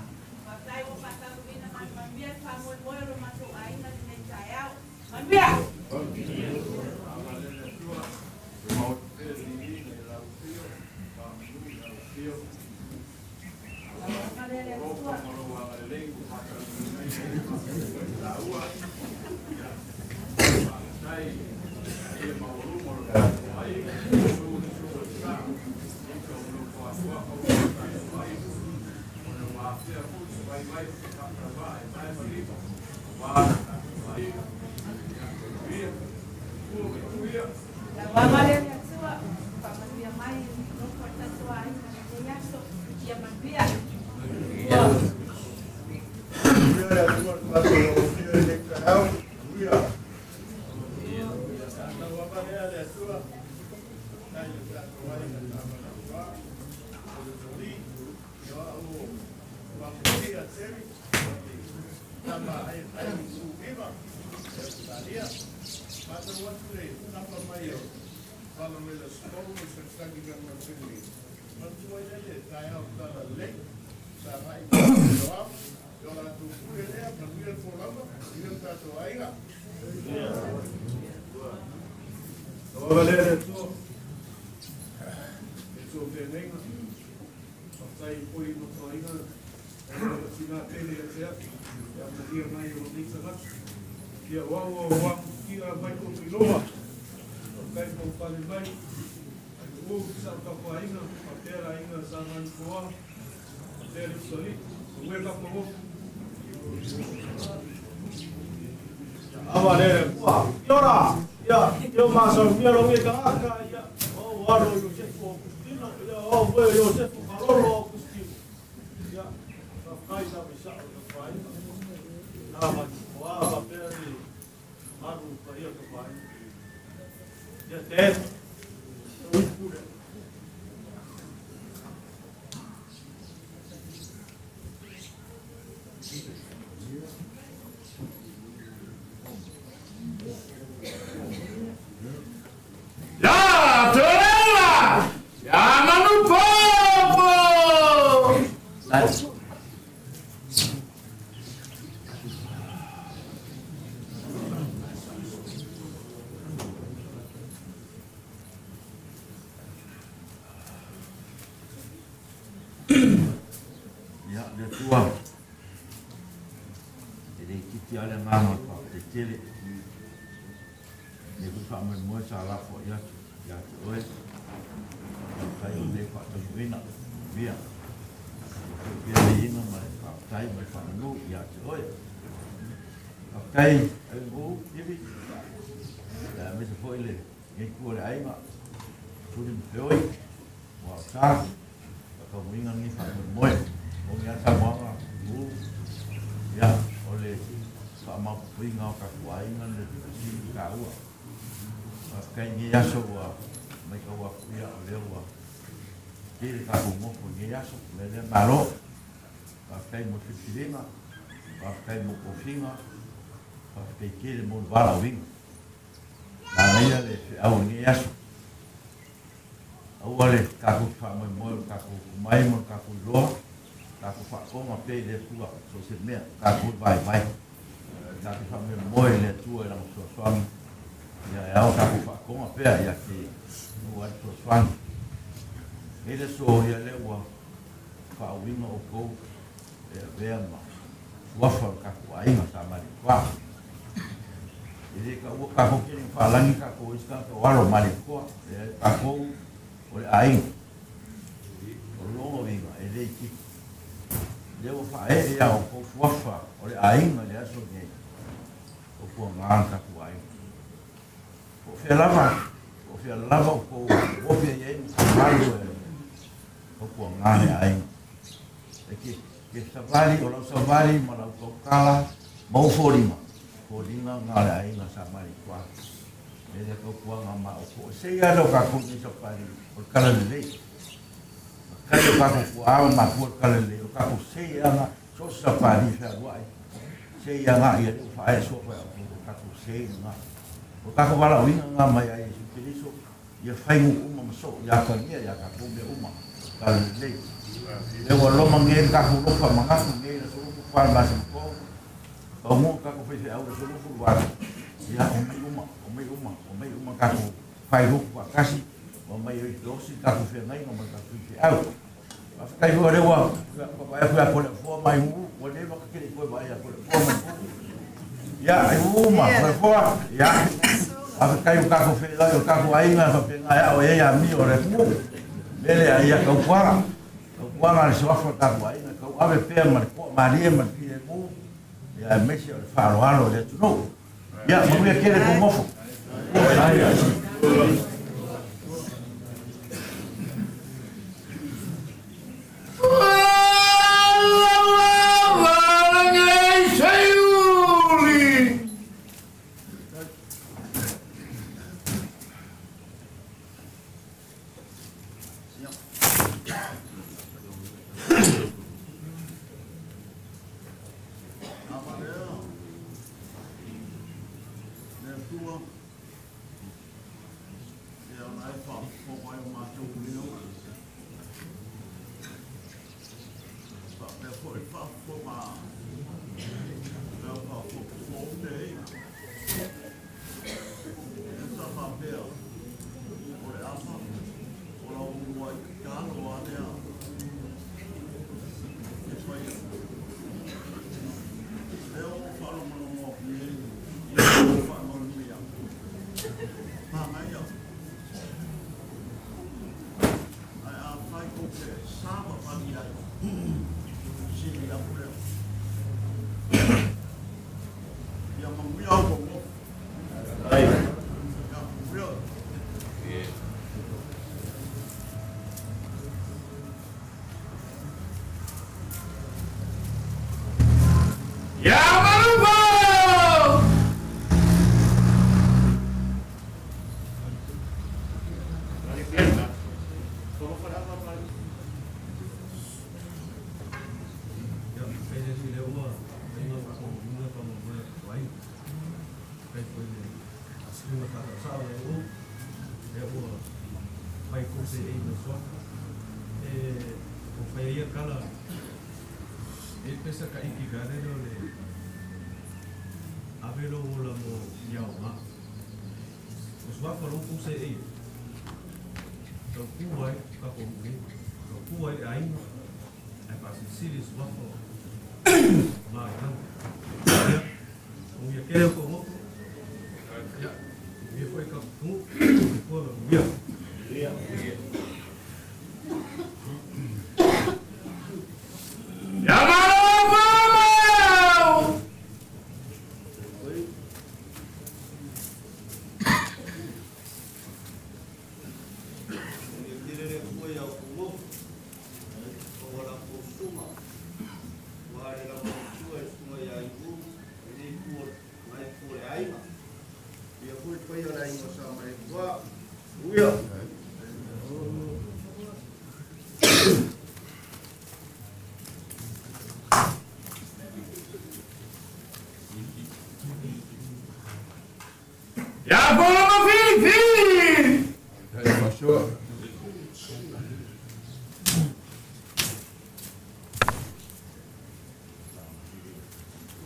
Patai o patamina man manuia pamoimoe lo matou aina nei taiao. Manuia. so sa pa ni fa wai se ia nga ia fa e so fa ka tu se nga o ka ko wala winga nga mai ai se piliso ia fai mu uma so ia ka ia ia ka ko me uma ka le le wa lo mangi ka ko lo fa manga nge so ko fa ma se ko o mo ka ko fe au so lo fu wa ia o me uma ka ko fai ru pa kasi o mai do si ka ko fe ngai no ma ka fe au kai ho rewa pa pa ko fo mai hu o le ma ke ko ba ya ko fo mai ya ai hu ma fo ya a kai ka ko fe la ka ko ai nga fa pe nga ya o ya mi o re fu le ai ya ka kwa ma se wa fo ka ko ai ka ave pe ma ko ma ri ma pi mu ya me se fa lo alo le tu no ya mo ya kere ko mo fo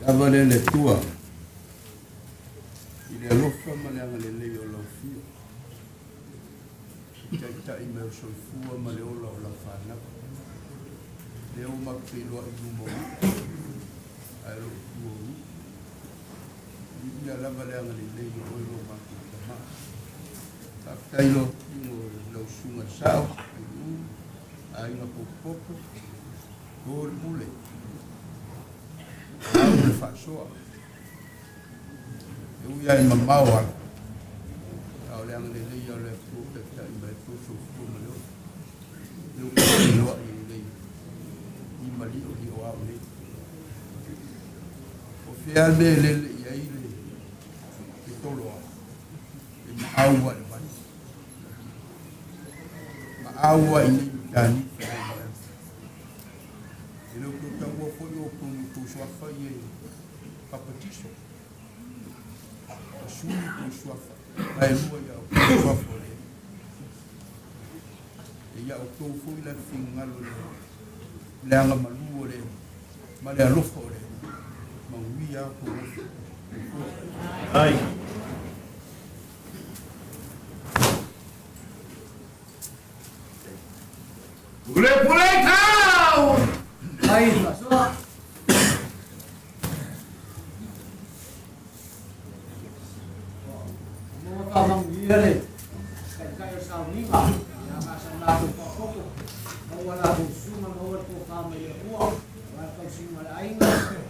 Avale le tua. Il è l'offa ma le angale lei o l'offio. C'è il mio solfua ma le o la fanna. Le o ma pelo a lumo. A lo tuo. Il la vale angale lei o lo ma ma. Tailo lo sunga sao. Ai una poco. Gol mule. Le faccio e uia in mamma au le angole lei o le fu per il metro su come lo lei i mali o di o le o fialme le ia ile e tolo e aua le ma aua in tani e lo che tango foi o suafa ia papatiso. Sui ku suafa. Ai lua ia o suafa le. Ia o tō fui la fingalo le. Le anga malua le. Ma le alofo le. Ma ui a ko. Ai. Pulai kau! Ai, masuk. Mau kamang dia le. Kai sa Viiga. Ya masa latu pokok. Awala bu suma awal ko kama ya uwa. Wa ka sima la ainga.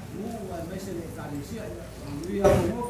Wa mesele kalisia. Ui aku mo.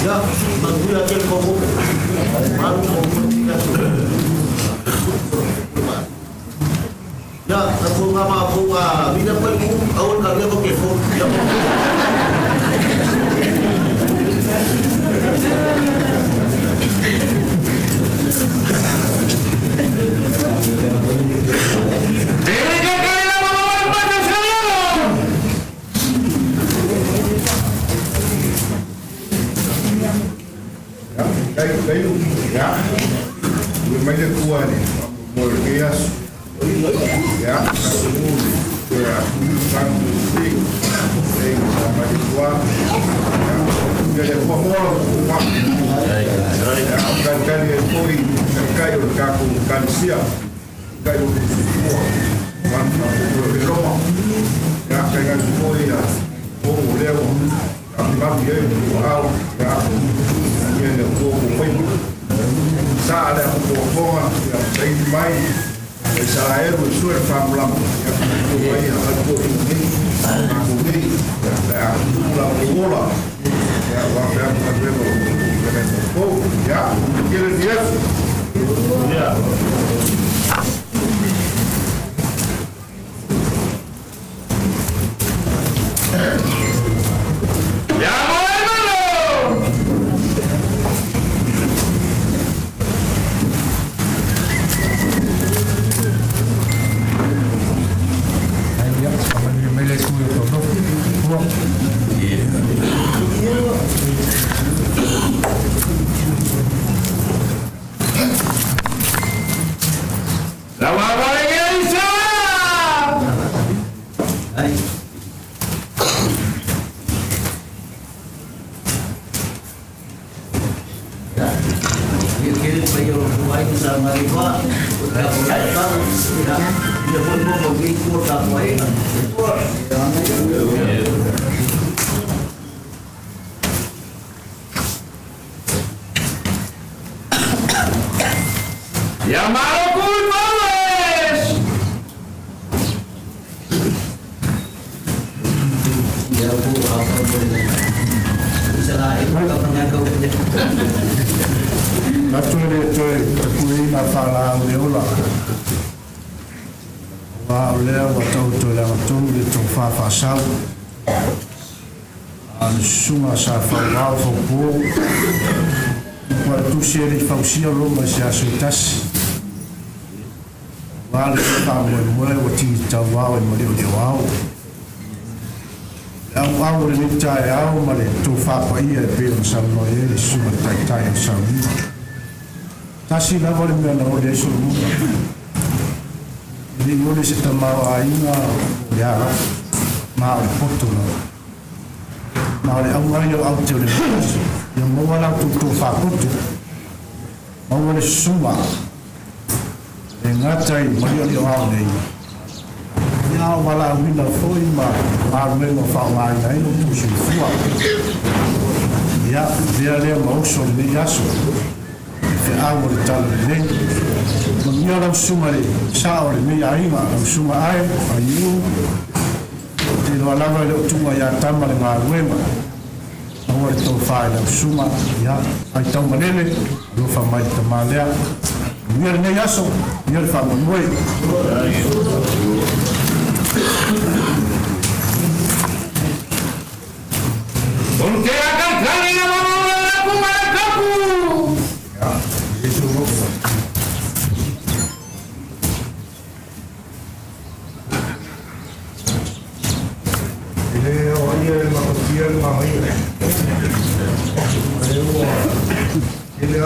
Ya, magmula kayo ko mo. Baru mo komunikasi. Ya, aku ngama aku bina ko mo awon kami ko kefo. Ya. Kayu, ya, bermain kuat ni, berkias, ya, semua, ya, sampai sama di kuat, ya, jadi pemor, ya, kan yang koi, kayu kaku kan siap, kayu semua, mantap, berlomba, ya, dengan koi ya, oh lewat. Sebab dia tahu dia ada buku saat ada buku yang saya main saya bersuara famulam yang buku yang ada ini aku ini yang pulang bola yang waktu yang berlalu dengan oh ya kira dia ya kuai sa mariwa ka kuai ka ya dia pun mau ikut ka kuai ka ya malo kul males ya bu apa boleh bisa lain ka pengaku Natue kui na whala o leola. Wa o lea wa tau to lea tonu le tau whawhasau. A le sunga sa whawao whaupo. Wa tusi e li whausia roma se aso tasi. Wa le whamoe wa tini tau wao e mole o le wao. Au le nita e au ma le tau whapa ia e peo sa loe e le sunga tai o sa ua. Tasi la vole mea na ole so muda. Ni ole se tamao a inga ya ma o poto na. Ma ole au mai au te ole. Ya mo wala tu fa poto. Ma ole suma. E ngata I mai ole au nei. Ya wala mina foi ma me no fa mai nei no tu si fua. Ya dia le mo so ni yaso. Te awo le tala le le. Ma mia lau suma le sa o le mea inga lau suma ai, a iu. Te loa lava le o tunga ia tama le ngā ruema. Awa le tau whae lau suma, ia, ai tau manele, lo wha mai ta malea. Mia le nei aso, mia le wha manuei. Porque a cancani na mano la kuma kapu. Ele olha uma coisa uma mãe. Ele é o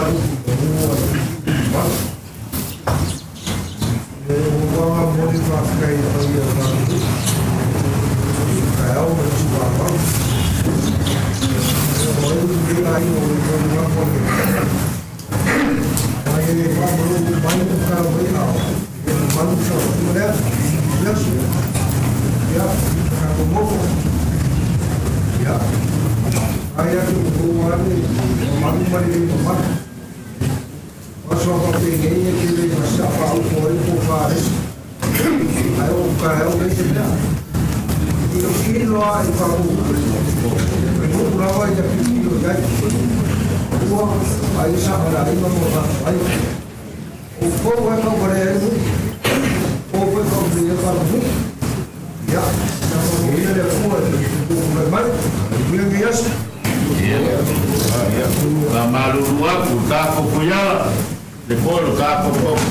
amor de vaca e La malurua puta popular de polo capo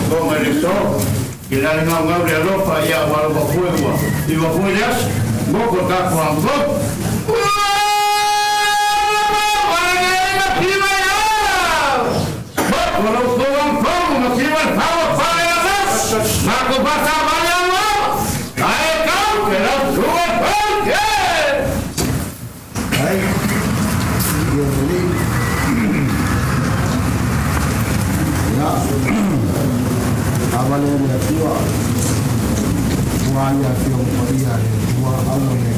con el sol que la no ngau le ropa ya wala ba fuego y ba fueras mo ko ta ko ambo Avalere Atua, Buaya Tio Maria, Tua Alone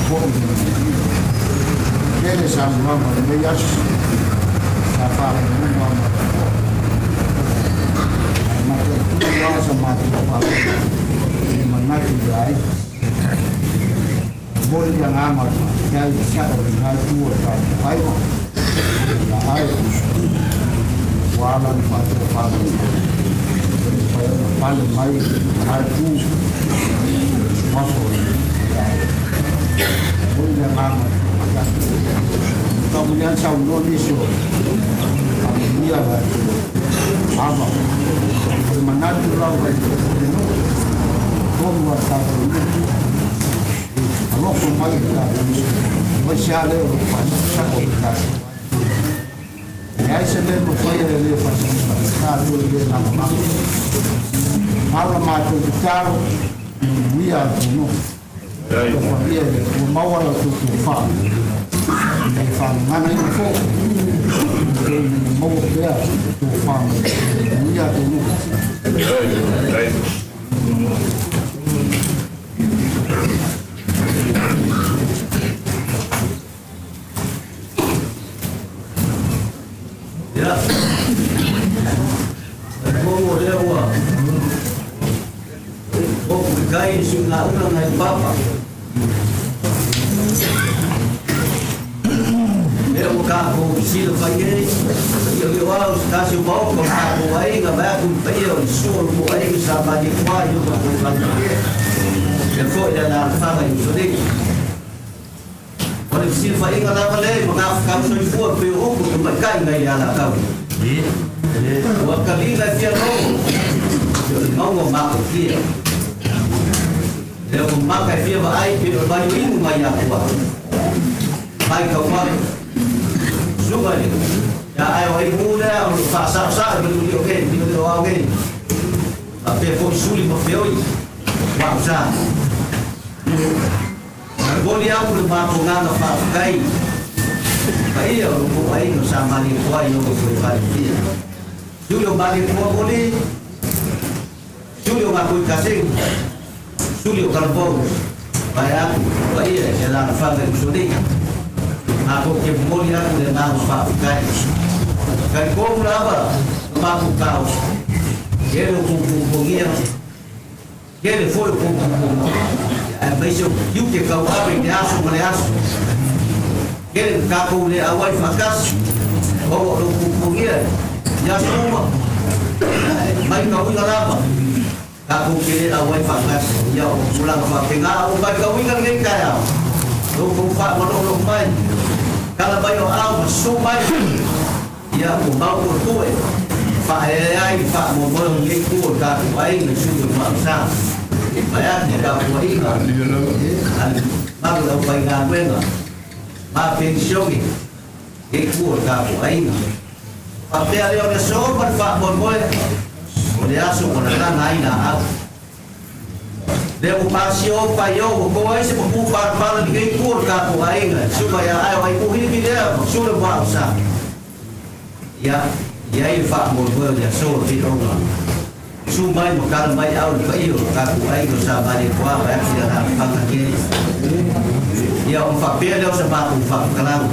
Atua, Ele Samama, Meias, Safari, Mama, Mata, Samati, Manati, Rai, Bolia Nama, Kai, Kai, Tua, Kai, Kai, Wala fatu fatu, paling mai hatu masuk. Boleh nama, kemudian saudara Indonesia, dia apa? Mana tu orang itu? Komar satu ini, kalau komai kita, macam ada orang satu kita. Ai se mesmo foi ele fazendo ele na mão. Fala mais do carro, via no. O mau era tudo fala. Ele fala, mas não foi. mau dia tu faham dia tu ya mau dia buat kai sudah ulang hai papa dia buka aku sila pagi yo wow kasih bau kau aku ai nggak aku tayo suruh aku ai sama di kuah yo aku lagi ya kok dia nak faham itu sedih kalau sila pagi nggak apa lagi mengapa kamu sudah buat aku kembali nggak ya lah kau waktu kali lagi dia mau makan dia dia memakai dia baik dia baju ini banyak kuat baik kau kuat suka ni ya ayo ibu dah untuk pasar beli okey beli doa okey tapi pun sulit berfirman bangsa boleh aku lepas pengang apa kai kai ya untuk baik sama ni kuat yo berfirman dia dulu balik kuat boleh dulu aku kasih Julio Calvo, bayar, bayar, jalan faham sulit. Aku kembali aku dengan faham kai. Kai kau berapa? Aku kau. Kau kumpulnya, kau foi kumpul. Besok, you kau apa yang asu melihat. Kau kau ni awal fakas. Kau kumpulnya, ya semua. Baik kau ingat apa? Aku kini awal fakas, ya pulang fakas. Aku baik kau ingat ni kaya. Lu kumpak menolong baik. Kalau bayu awal sumai, ya aku mau berkuat. Pak ayah, pak mau berkuat. Kau baik ni sudah bangsa. Bayar ni kau ingat. Baru dah baik aku ingat. Mak pensiun ni, ikut kau ingat. Tapi ada yang sobat pak boleh. Dia asuh menekan naik nak. Dia upasio payo, kau ini sepupar balik ikut kapu aing, supaya ayo ibu ini dia sudah bangsa. Ya, ya ifak boleh dia suruh di rumah. Sumai bukan bayi awal payo, kapu aing bersama di kuah, baik tidak nak panggil ini. Ya umpak dia sebab umpak kelam.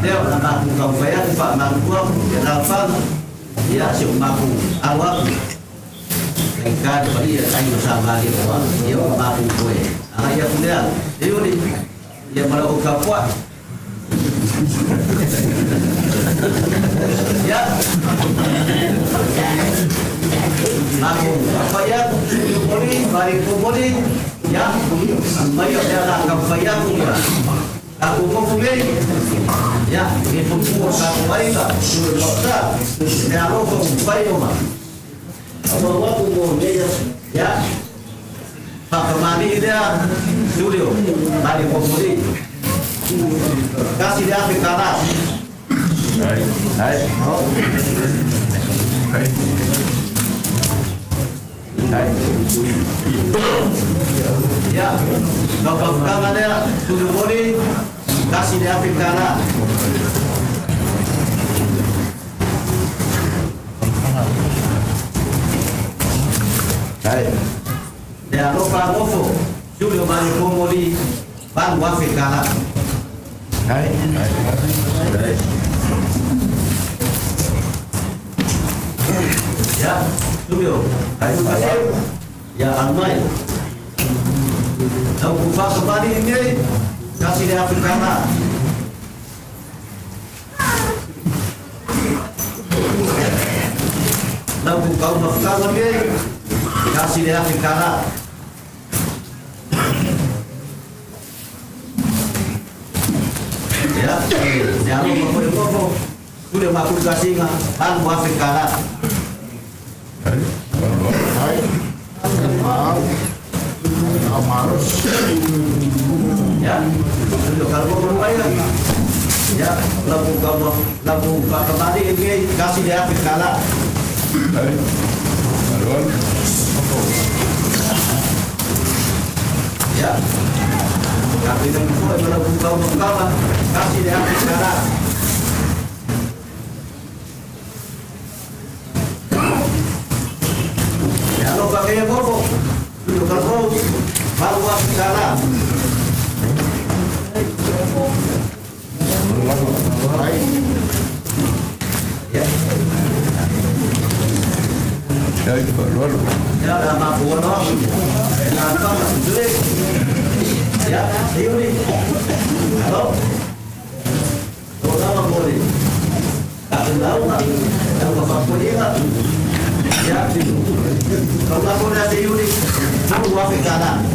Dia nak kau bayar umpak mangkuam, dia nampak. Ya siumaku awak engkau beri air bersama dia awak dia mampu kue ayah sudah dia ni dia malah ukap kuat ya aku apa ya boleh balik boleh ya bayar dia nak bayar aku mau pergi ya itu pun satu hari lah sudah dia rokok bayar mah apa waktu mau dia ya pak kemari dia studio balik pembeli kasih dia ke kanan hai ya kalau kanan dia studio boleh kasih dia ke kanan hai dia lupa ngofo Julio balik pembeli ban wafi kanan hai ya Julio ayo kasih ya almai tahu kufa kembali ini kasih dia ke kanan tahu kau nafkah lagi kasih dia ke kanan ya jangan lupa sudah makul kasih kan wafi kanan ya kalau berubah ya lagu kembali ini kasih dia ke kanan ya tapi dengan kuat lagu kau kasih dia ke kanan pakai bobo. Dulu kalau baru waktu sana. Ya. Ya dah mampu noh. Nampak sulit. Ya, ini. Halo. Orang boleh. Tak tahu tak. Tahu apa boleh tak? Ya, kalau aku dah di Yuli, aku wafik kanan.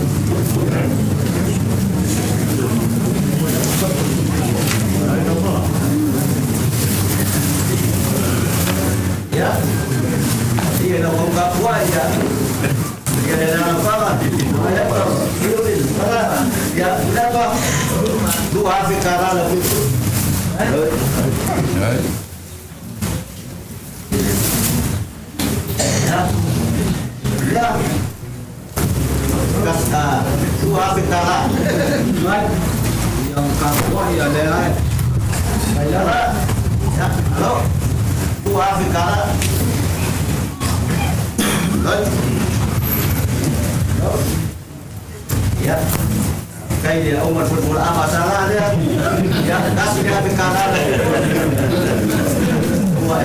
Ya, dia nak buka kuat ya. Dia dah nampak. Ada apa? Yuli, mana? Ya, kenapa? Dua wafik kanan lagi. Ya, dua fitara, yang kawan ya lelai, ya, halo, dua fitara, ya, kayak dia umur bermula apa salah dia, ya kasih dia fitara, dua.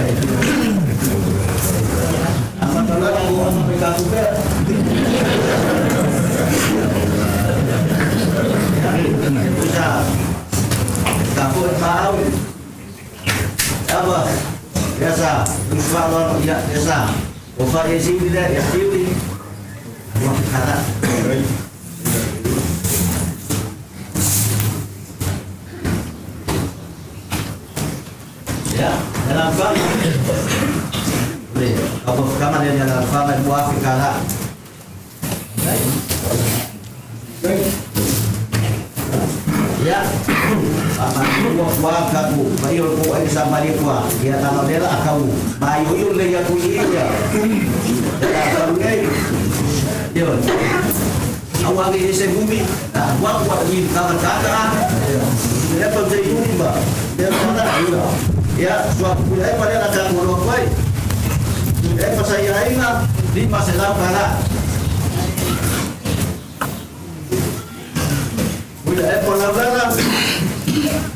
Kalau aku pegang juga, bisa. Kamu tahu apa? Biasa, Instructional ya biasa. Operasi dia ya sini. Wah, kata. Ya, dalam bang. Apa kamar yang dalam kamar buah fikara. Ya, apa buah kaku, bayul buah ini sama dia buah. Dia nama dia lah kamu. Bayul le ya kuyi ya. Dalam ni, dia. Awak ini sebumi. Nah, buah ini kamar kakak. Dia pun jadi ini bah. Dia mana juga. Ya, suatu dia pada nak ngurus baik. Saya ingat di masa lalu bila pelajaran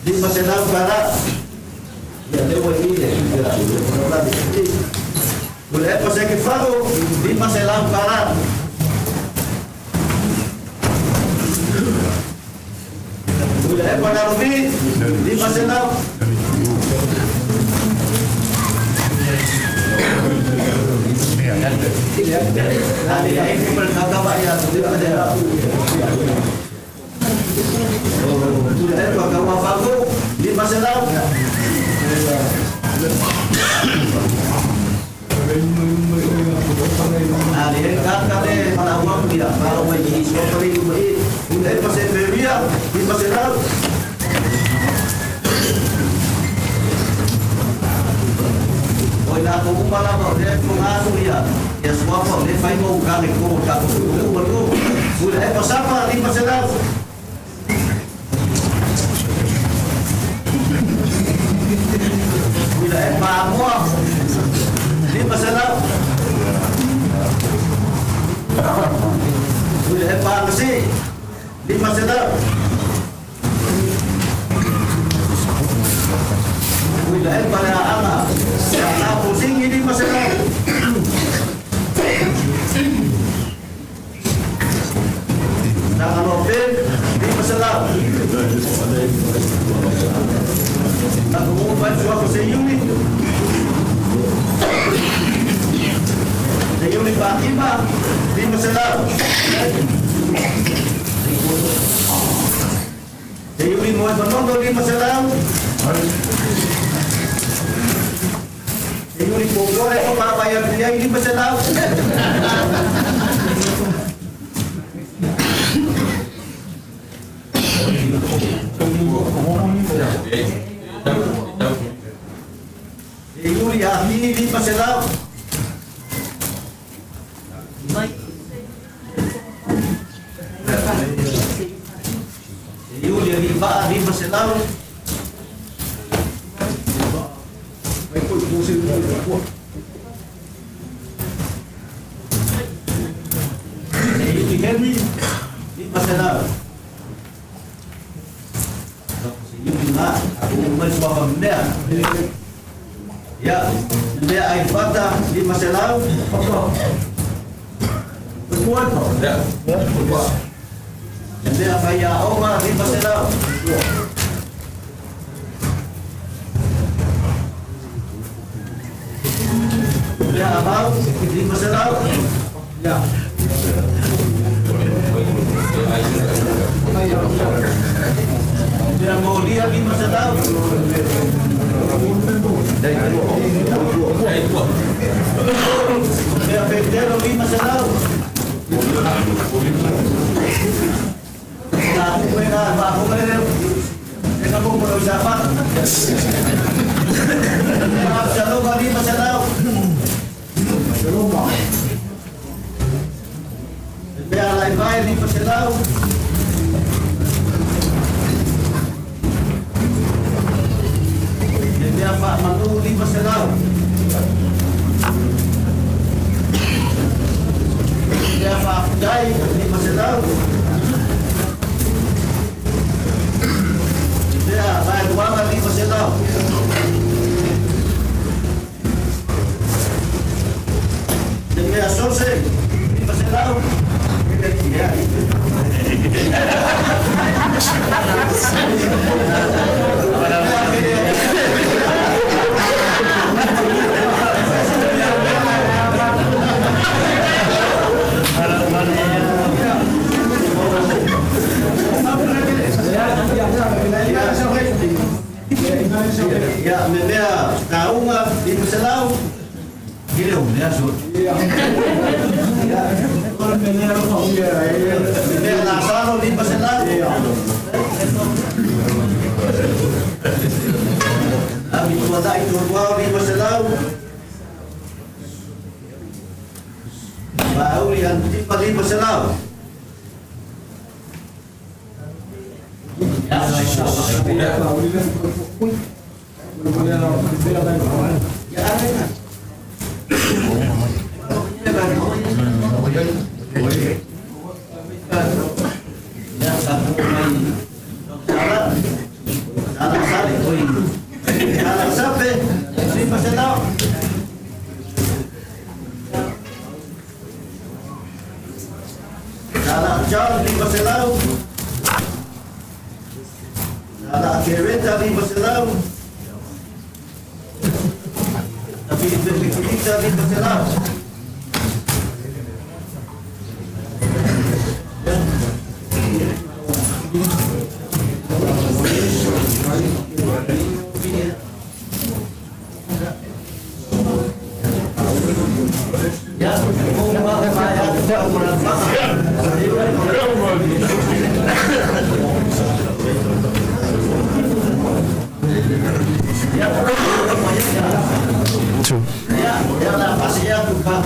di masa lalu ya lewat ini juga bila saya kifaru di masa lalu bila pada rubi di masa lalu Nanti ini berkata banyak sudah ada. Sudah ada kawan baru di masa lalu. Nah, dia kata pada awak dia kalau begini seperti itu sudah pasal berbia di masa lalu. Aku malah dia mengasuh dia. Ya suapa dia fai mau kali ko tak baru. Sudah apa di masa lalu. Sudah apa di masa lalu. Sudah apa masih di masa lalu. Sudah apa anak. Yang pusing ini masa lalu. Jangan open di masa lalu. Aku mau buat suatu senyum itu. Senyum di Fatimah di masa lalu. Senyum di Muhammad Penonton di masa lalu. Senyum di Bogor itu apa yang dia ini masa lalu. Senyum di Ahmi di masa lalu. Senyum di Viiga di masa lalu. Henry, di masalah. Yung nga, ako umalis mo pa muna. Ya, hindi ay bata, di masalah. Berbuat po. Hindi ang kaya oma, di masalah. Ya, abang, di masalah. Ya. Dia mau dia di masalah. Dia pedero di masalah. Aku pernah, aku pernah. Kamu mau siapa? Maaf, shalom di masalah. Shalom. Biar lain-lain di masalah. Dia Pak Manu di masalah. Dia Pak Jai di masalah. Dia Pak Wanga di masalah. Dia Sorse di masalah. Ya, memang tahu nggak di masalah. Gila, dia suruh. Ya, orang dia nasaro di masalah. Abi tua itu tua di masalah. Bau yang di masalah. John di masalah. Ada kereta di masalah. Tapi kita di masalah. Ya, ya, pastinya tukang.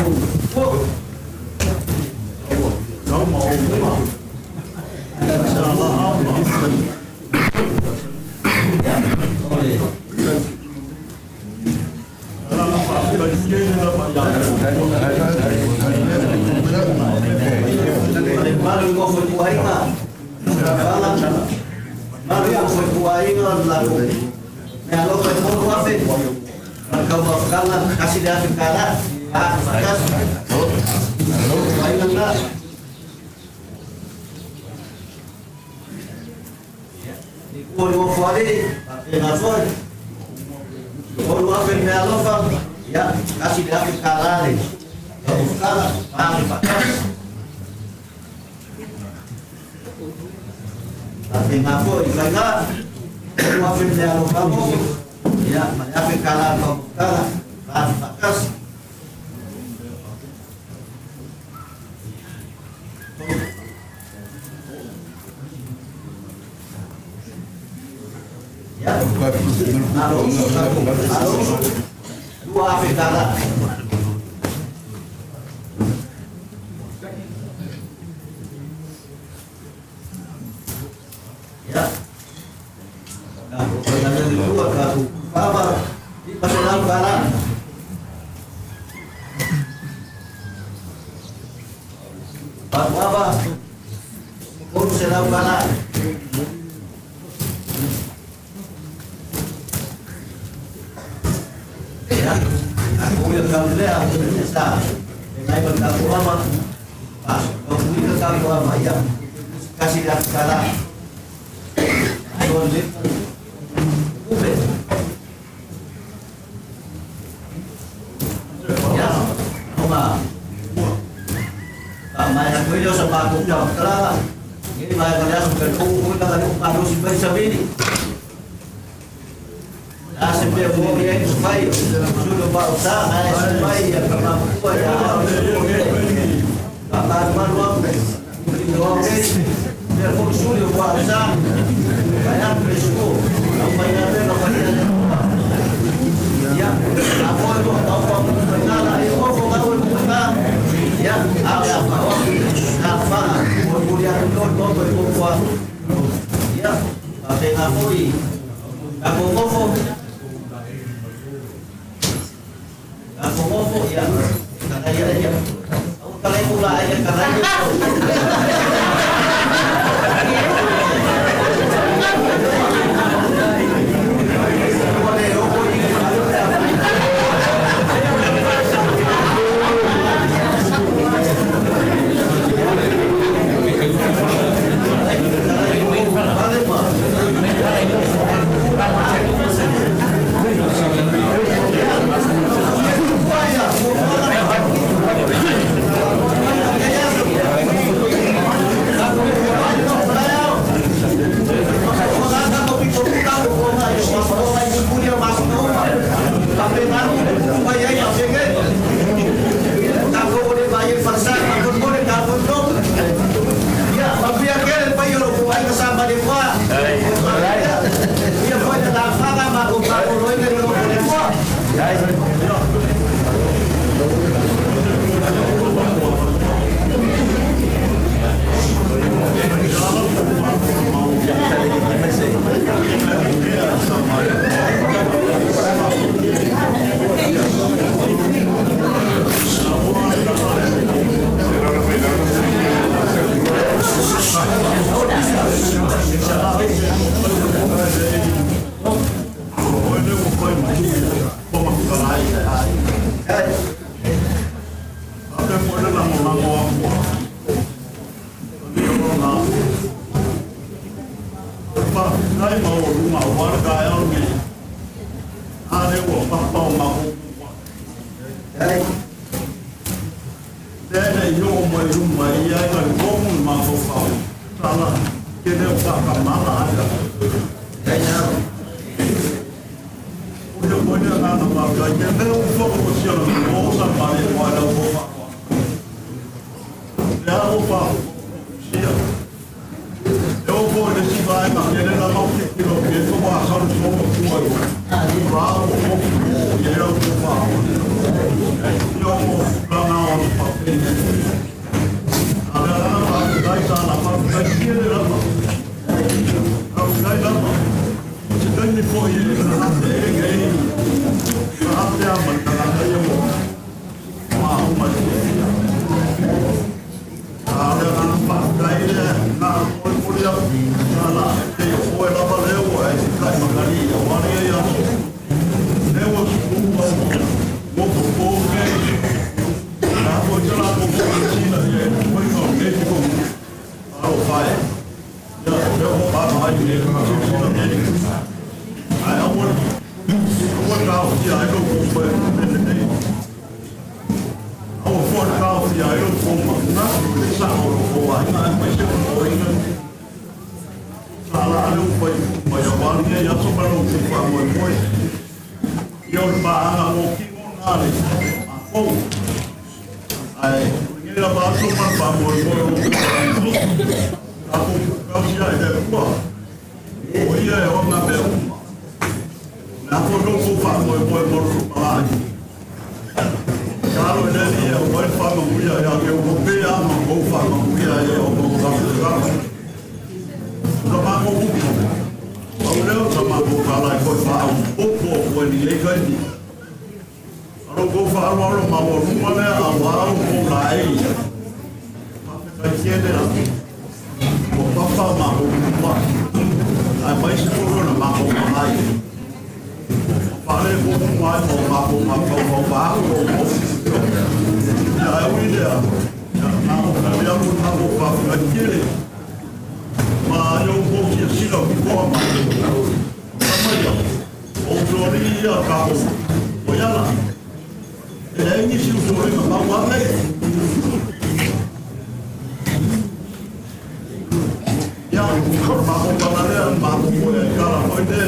Baru kau berbuai mah, baru kau berbuai mah lalu. Kalau kau berbuai kau mau kalah kasih dia kalah, kas. Baik enggak? Kau mau fari, nafas. Kau mau apa yang alofam? Ya kasih dia kalah ni. Kau kalah, kas. Tapi ngapo ikaga wafin dia kamu ya menyapi kalah kamu kalah bakas ya dua api kalah ya. Nah, pertanyaan kedua kamu apa di masalah kalah. Apa lau kala. Ya, aku yang kau lihat aku biasa. Dengan bertamu apa? Pas kau punya tamu apa ya? Kasih dia kala. Ayo lihat. Ubed. Ya, oma. Kamay ang video sa bago niya. Kala. Ini bayar kalian berkumpul dengan harus bersabini. Asim dia bawa yang supaya sudah bangsa, supaya karena supaya kata manuang beri doang biar sudah bangsa banyak risiko apa yang ada ya apa itu apa mengalah itu kau ya apa kemudian lo berkumpul ya tapi aku ngomong aku ngomong ya kata dia aja aku kalau mula aja karena mai mo mako mako mo mako mo. Ya ui dea. Ya mako ya mako mako akile. Ma yo ko ki sila ki ko ma. Samaya. O floria ka ko. O yala. E ni si floria ma wa me. Ya mako banale mako ko ya kala ko de.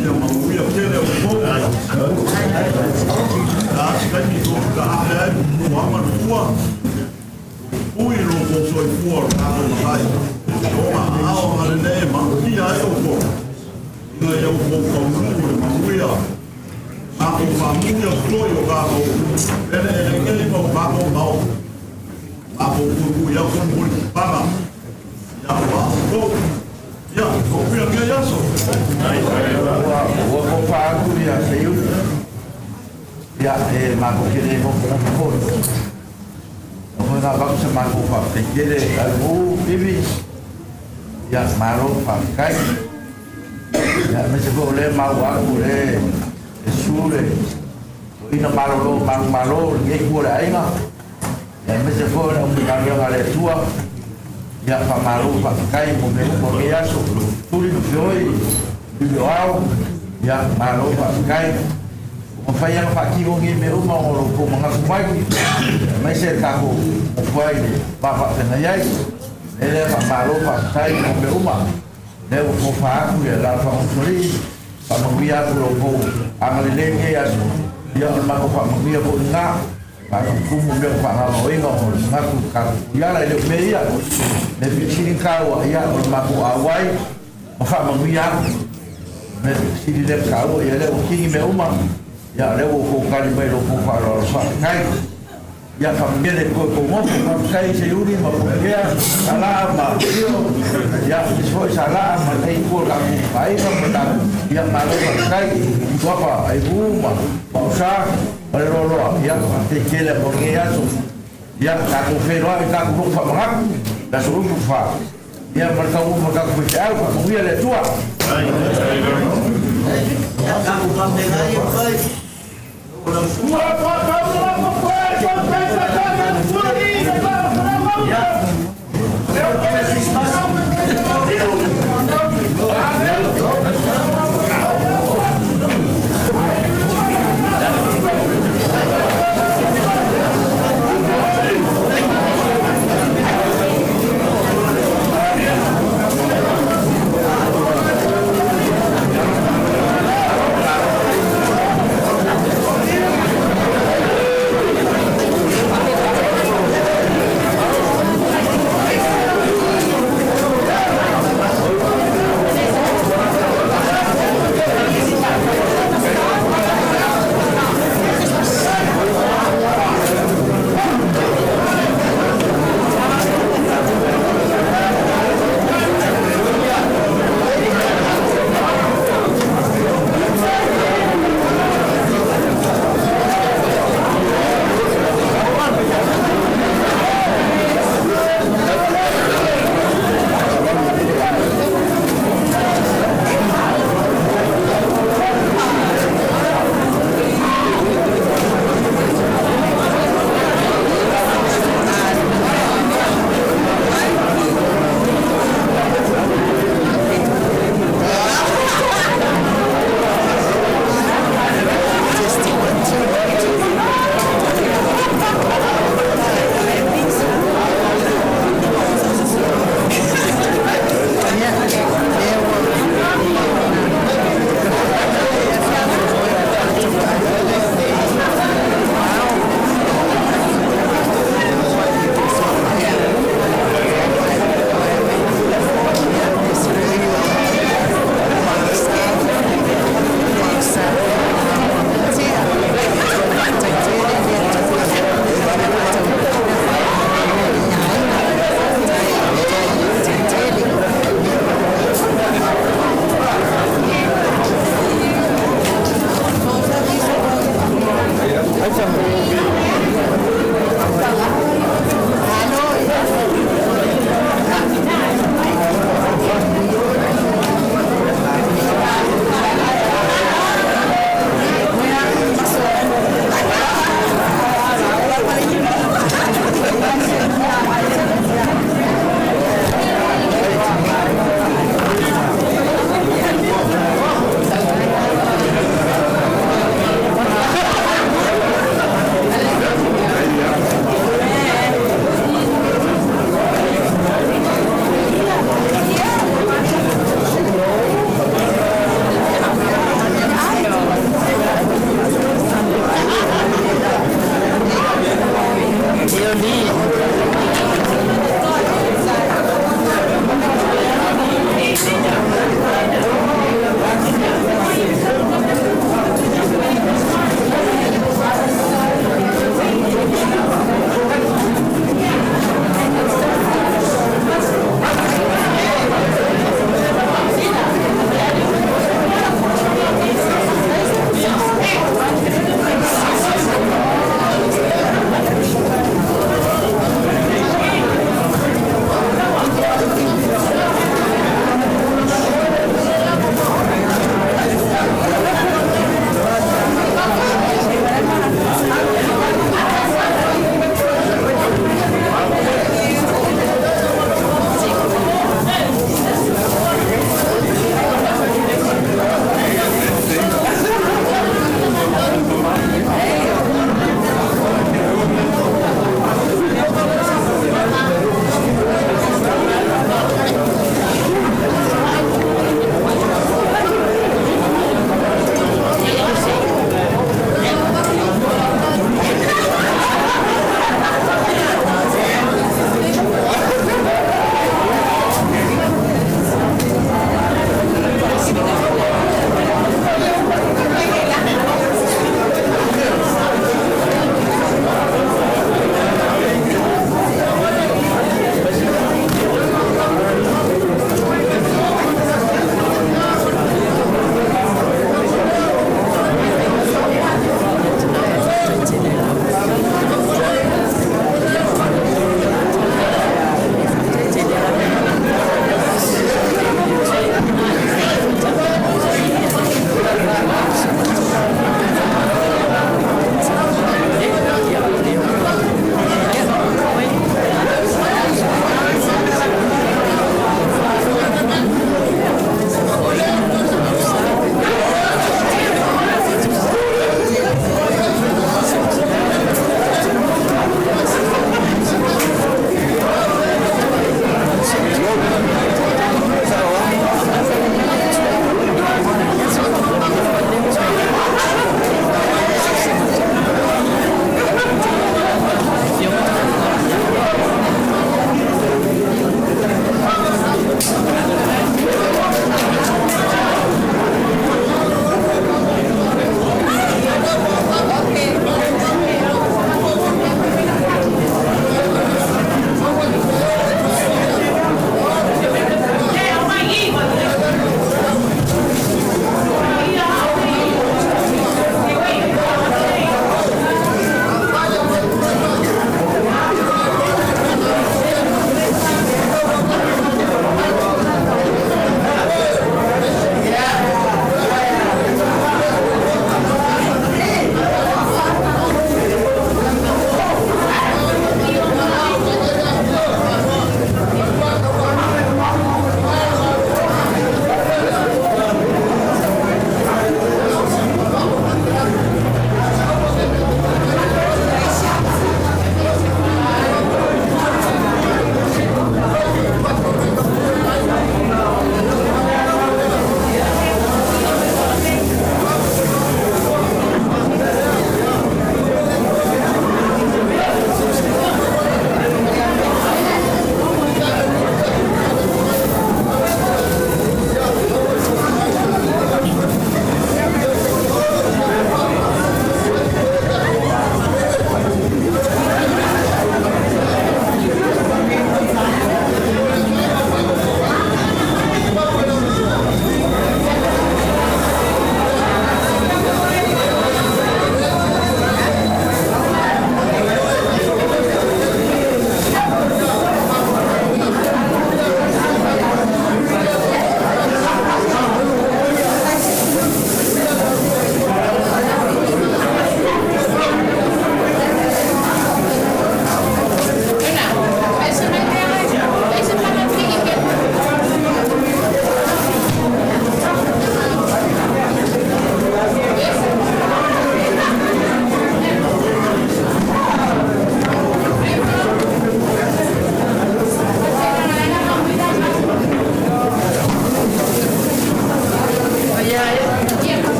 Ya ma ui akile o ko. Kani ko ka ai wa ma tua ui lo ko so i fuor ka ko mai o ma ao ma le ma ki ai o ko no ia ko ko ma ui a ma ko ma mu yo so yo ka ko ele ke le ko ma ko ma ko ku ya ko mu pa ma ya wa ko ya ko ya ke ya so wa ko pa ku ya se yu ya ma ko ke le ko ko na bang sa ma ko pa te ke le al bibi ya ma ro pa kai ya me se ko le ma wa ku le su le ina ma ro ma ro nge ku le ai nga ya me se ko na un ka yo ale tua ya pa ma ro pa kai mo me ko ya so tu ri no foi bi ao ya ma ro pa kai o fai ang pakiro ngi me uma o ko mga kumai mai se ka ko o fai ba ba na yai ele pa malo pa tai ko me uma le o ko fa ku ya la fa o sori pa mo ya ko ko ang le nge ya ya ma ko pa mo ya ko nga pa ko mo me pa na o inga o nga ku ka ya la le me ya le pichini ka wa ya o ma ko awai o fa mo ya me si le ka o ya le o kingi me uma ya le ko kali mai lo ko fa lo fa kai ya familia de ko mo ko kai se uri ma ko ya ala ma ya so sala ma kai ko la ai ma ta ya ma lo kai ko pa ai bu ma pa sa ale lo ya te ke le mo ya so ya ka ko fe lo ka ko fa ma da so ru fa ya ma ka ko ma ka ko ya ko ya le tua ya ka ko pa de ga yo kai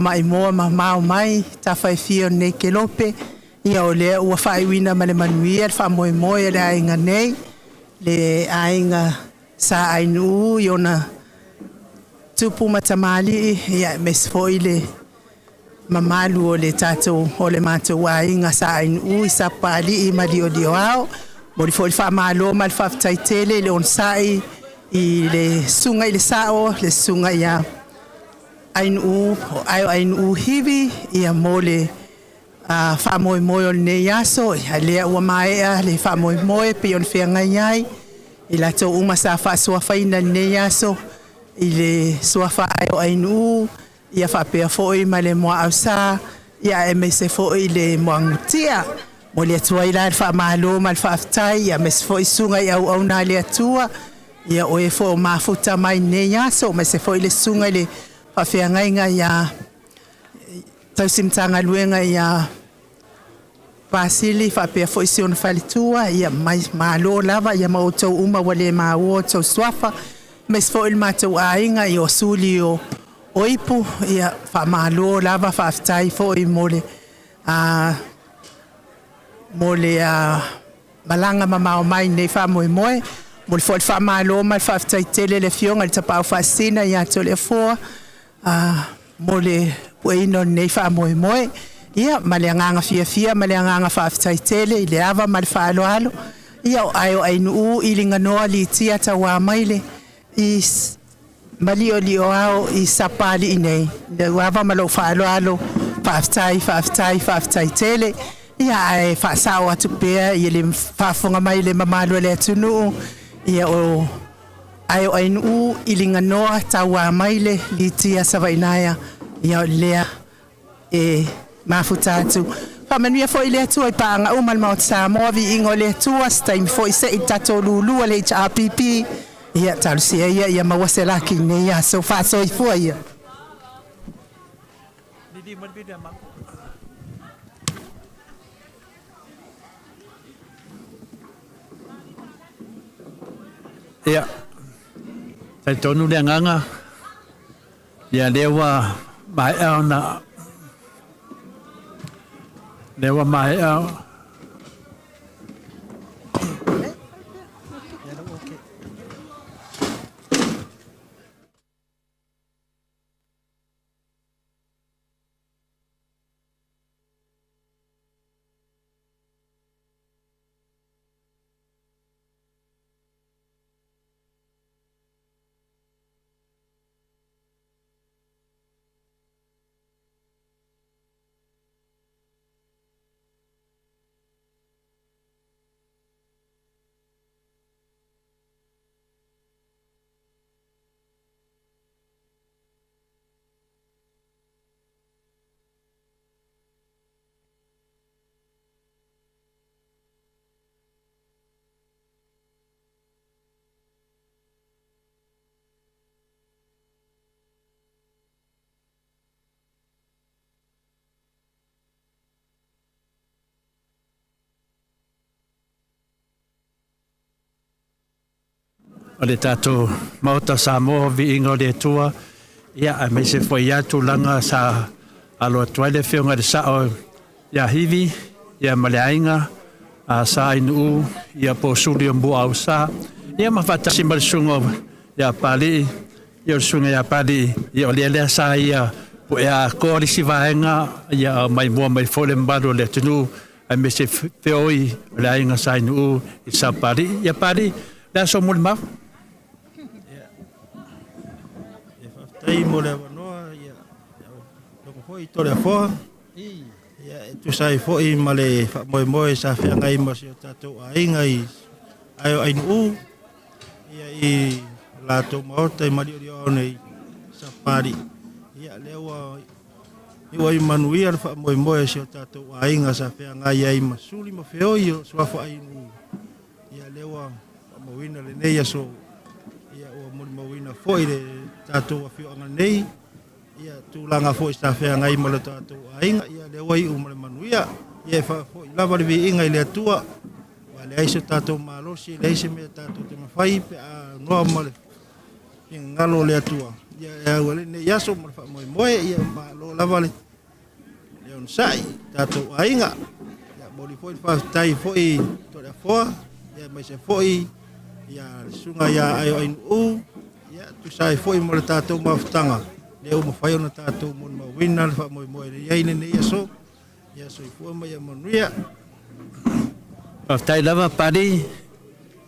mai moa ma mau mai ta fai fio nei ke lope ia o le ua fai wina ma le manuia le fa moe moe le ainga nei le ainga sa ainu i ona tupu matamali ia mes foi le mamalu o le tatou o le matou ainga sa ainu i sa pali i madio dio ao mo le foi fa malo ma le fa taitele le on sai i le sunga i le sao le sunga ia ainu ainu hivi ia mole fa moe moe o le yaso ia le ua mai le fa moe moe pe on fia ngai ai i la tau uma sa fa soa faina le yaso i le soa fa ainu ia fa pe foi ma le moa ausa ia e me se foi le moangutia mo le atua i la fa malo ma fa aftai ia me se foi sunga ia au na le atua ia o e fo mafuta mai ne yaso me se foi le sunga le fa fia ngai ngai ia tau simtanga luenga ia pasili fa pe foi si on falitua ia mai malo lava ia Maota uma wale ma o to swafa mes foi il matou ainga i o suli o oipu ia fa malo lava fa aftai foi mole malanga mama mai nei fa moe moe mo le fa malo mal fa aftai tele le fionga le tapa fa sina ia to le fo mo le weino nei fa moe moe ia maleanga fia maleanga fa aftai tele i le ava mal fa alo ia ayo ainu i linga noa li tia tawa maile i malio lio ao i sapali nei le ava malo fa alo fa aftai tele ia ai fa sawa tu pe i le fa fonga mai le mamalo le tunu ia o ayo ainu i linga noa tawa maile li tia savainaya ia lea mafutatu pamania foi le tu ai panga o mal Maota Samoa Viiga le tu stai foi se itato lulu le HPP ia talsia ia mawasela ki ne ia so fa so foi didi mo video ma ia tai tonu le nganga ia lewa mai ona lewa mai o le tatou Maota Samoa Viiga o le atua ia a me se foi atu langa sa alo toile feonga de sao ia hivi ia maleainga a sa inu ia po suli mbu au sa ia mafata simbal sungo ia pali ia sunga ia pali ia le sa ia po ia ko si vaenga ia mai mo mai fole mbalo le tunu a me se feoi maleainga sa inu i sa pali ia pali la so mulma tai mo le wanoa ia loko foi tole fo ia tu sai foi male fa moe sa fia ngai mo se tatou ainga i ayo ainu ia i la to Maota i mali o nei sa pari ia lewa i wai manuia fa moe se tatou ainga sa fia ngai ai masuli mo feo i so fa ainu ia lewa mo wina le nei so ia o mo wina foi le tatou afio anga nei ia tulanga foi sta fea ngai mo le tatou ainga ia le wai o mo manuia ia fa foi lava le Viiga i le atua wa le aiso tatou malosi le ise me tatou te mafai pe a noa mo le ngalo le atua ia wale ne yaso ma fa moe ia ma lo lava le on sai tato ainga ia boli foi fa tai foi to da fo ia mai se foi ia sunga ia ai u ia tu sai foi mo le tato ma ftanga le o mo fai ona tato mo ma wina fa moe ia ine ne yaso ia so fu ma ia monuia tai lava padi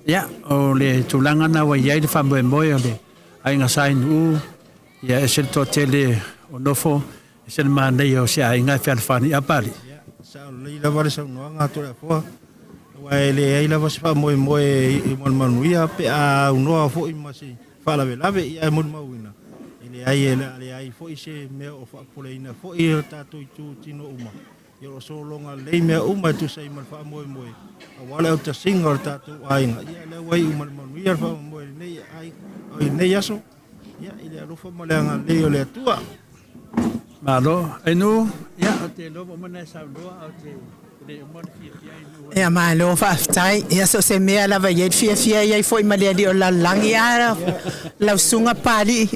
ya o le tulanga na wa ia le fa moe o le ai nga sain u ya esel to tele o nofo esel ma nei o sia inga fa fani apali sa le lava le sa no nga to la fo wa le ai lava fa moe i mon manuia pe a no fo i masi fa la lave ia mon mawina ile ai fo i se me o fa poleina fo i tato i tu tino uma yo so longa le me uma tu sai mal fa moe wala o ta singa tato ainga ia le wai uma manuia fa moe nei ai nei yaso ia ile ro fa mo le nga le o le Atua malo enu ya te lo mo na sa lo o te le mo fi ia malo fa tai ia so se me ala va ye fia ia foi ma le di o la langi ara la sunga pali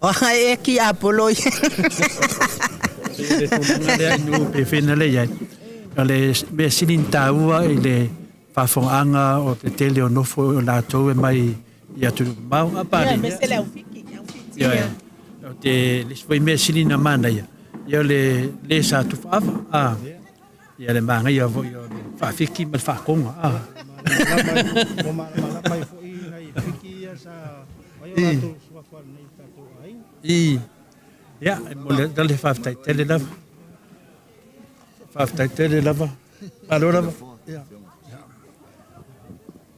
o e ki apolo le nu pe finale ya le me sinin taua ile fa fonga o te tele o nofo la to mai ia tu mau apali ia me se le ufiki ya o te le foi me sinin na mana ya yo le sa tu fa ia le manga ia vo yo fa fiki mal fa konga mo ma mai fo i nei fiki sa ai to so fa nei tato ai ja mo le dale fa tele lava allora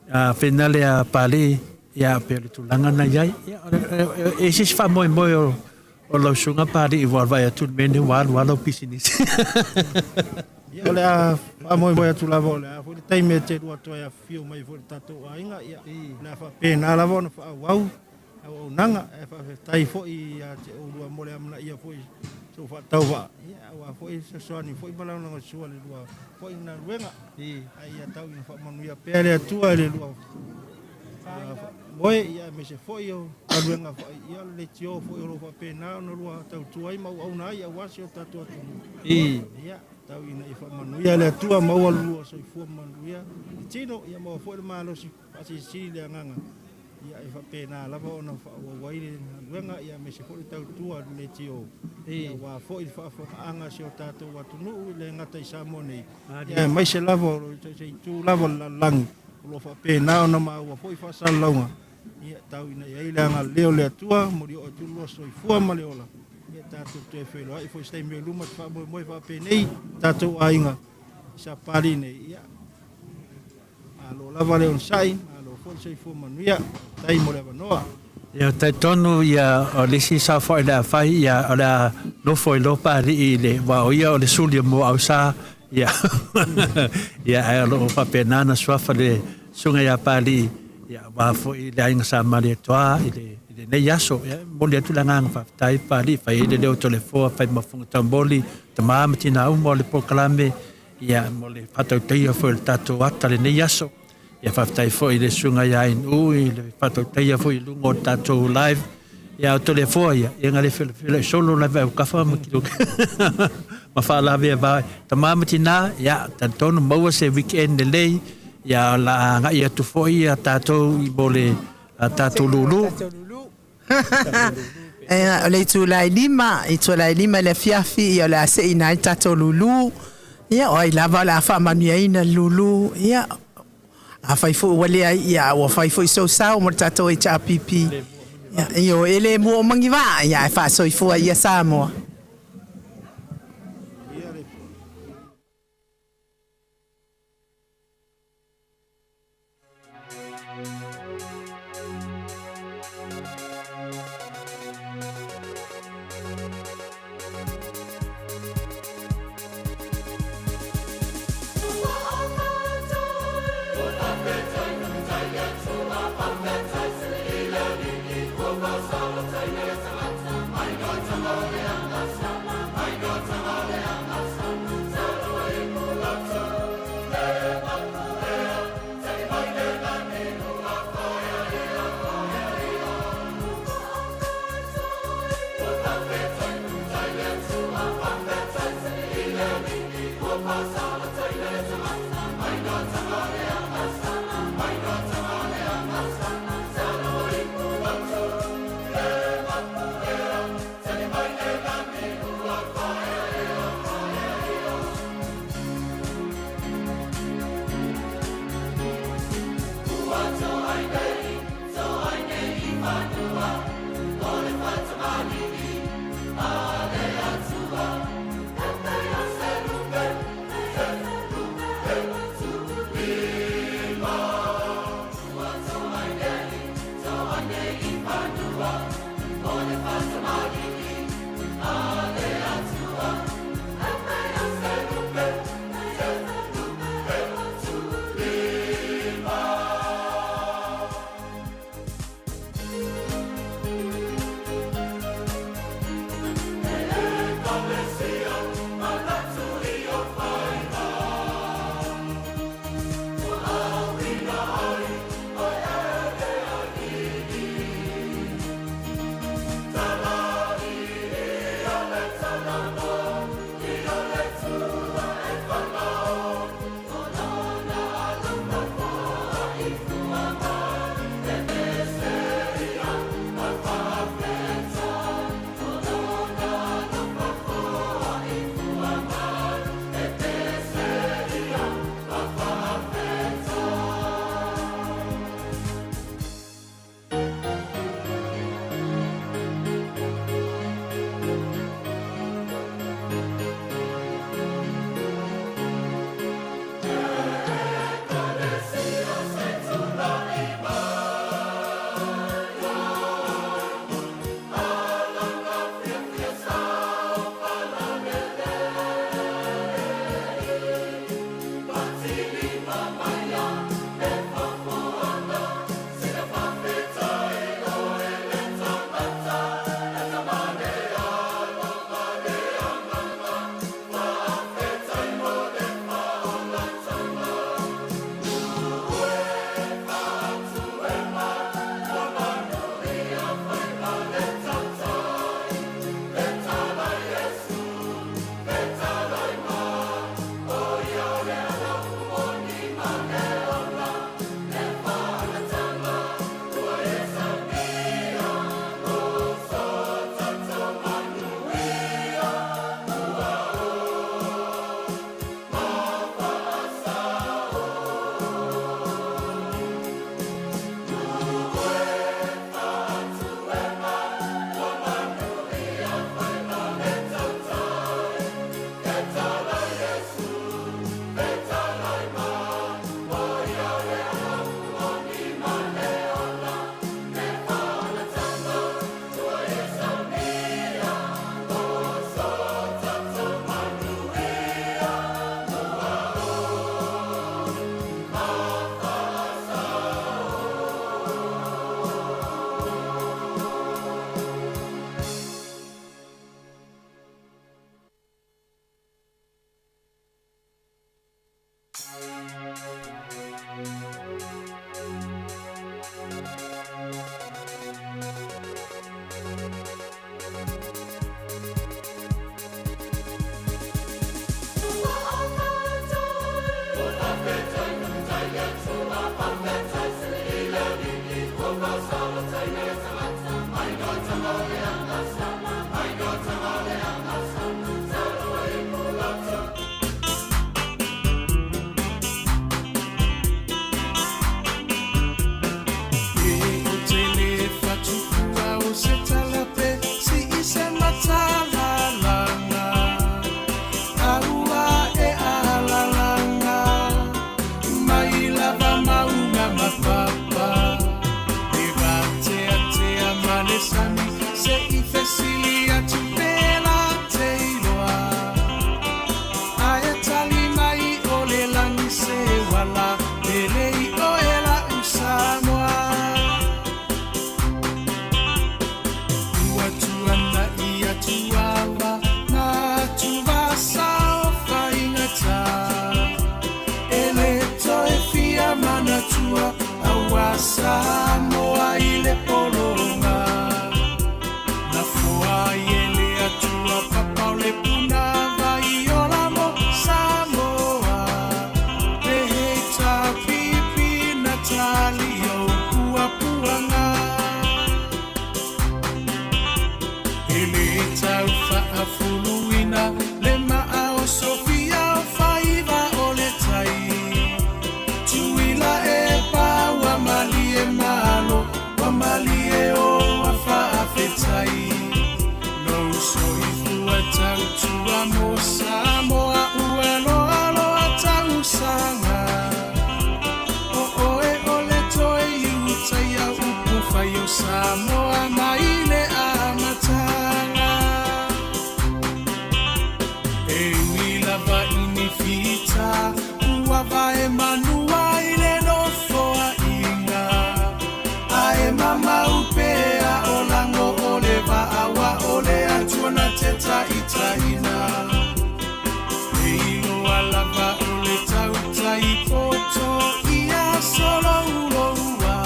ja finale a pali ya per tu langa na ya e si fa mo o lo sunga pali i vai tu mene walo business ia le a mo tu lava le a fo tai me te ro to ya fio mai fo tato ainga ia na fa pena lava no fa wow o nanga e fa tai fo i a te o lua mo le amna ia fo so fa tau va ia wa fo i so ani fo i bala no so le lua fo i na ruenga ai ia tau i fa manu ia pele Atua le lua moe ia me se fo i o ruenga fo ia le tio fo i ro fa pena no lua tau tuai mau au na ia wa se o tatu atu ia tau ina i fa manu ia le Atua mau lua so i fo manu ia tino ia mo fo le malo si si le nganga ia e fa pena lava ona fa wa ile wenga ia me se fo tau tua le tio wa fo il fa anga se o tato wa tunu le ngata i Samoa ia mai se lava se tu lava lang lo fa pena ona ma wa fo i fa salonga ia tau ina ia ile anga leo le Atua mo ri o tu lo so i fu ma le ola ia tato te fe lo ai fo stai me luma fa mo fa penei tato ainga sa pali ne ia alo lava le on sai se fu manuia tai mo le vanoa ia tai tonu ia o le si sa fo la fai ia ala no fo lo pari ile wa o ia o le suli mo au sa ia ia ai lo fa penana swafa le sunga ia pali ia wa fo ile ai sa mali toa ile ne yaso mo le tu langa fa tai pali fa ile le o telefo fa mo funga tamboli tamama tina mo le proclame ia mo le fato teia fo il tato ata le ne yaso ia whaftai fo i le sunga ia in ui, le whatautaia fo i lungo tatou live, ia o tole fo ia ngale while solo live au kawha makilo. Ma whaalawe vai, ta mamati nā, ia tantonu maua se weekend le lei, ia la nga ia tu fo ia tatou i bole tatou lulu. O le tūlai lima le fiafi ia le ase ina i tatou lulu, ia o i lava la wha manuia ina lulu, ia a fai fo wale ia o fai fo so sa mo tato e cha pipi ia io ele mo mangi va ia fa so i fo ia Samoa Samoa ile polonga na fua yele atua papa ole puna vai olamo Samoa Samoa uelo alo atausanga. Oe ole toe iuta ia upufa yo Samoa maile amatanga. E milava inifita uava e manua ile no foa inga. Ae mama upea olango ole va awa ole atua na teta itaina. E ilo alava ole tauta i koto ia solo uloua.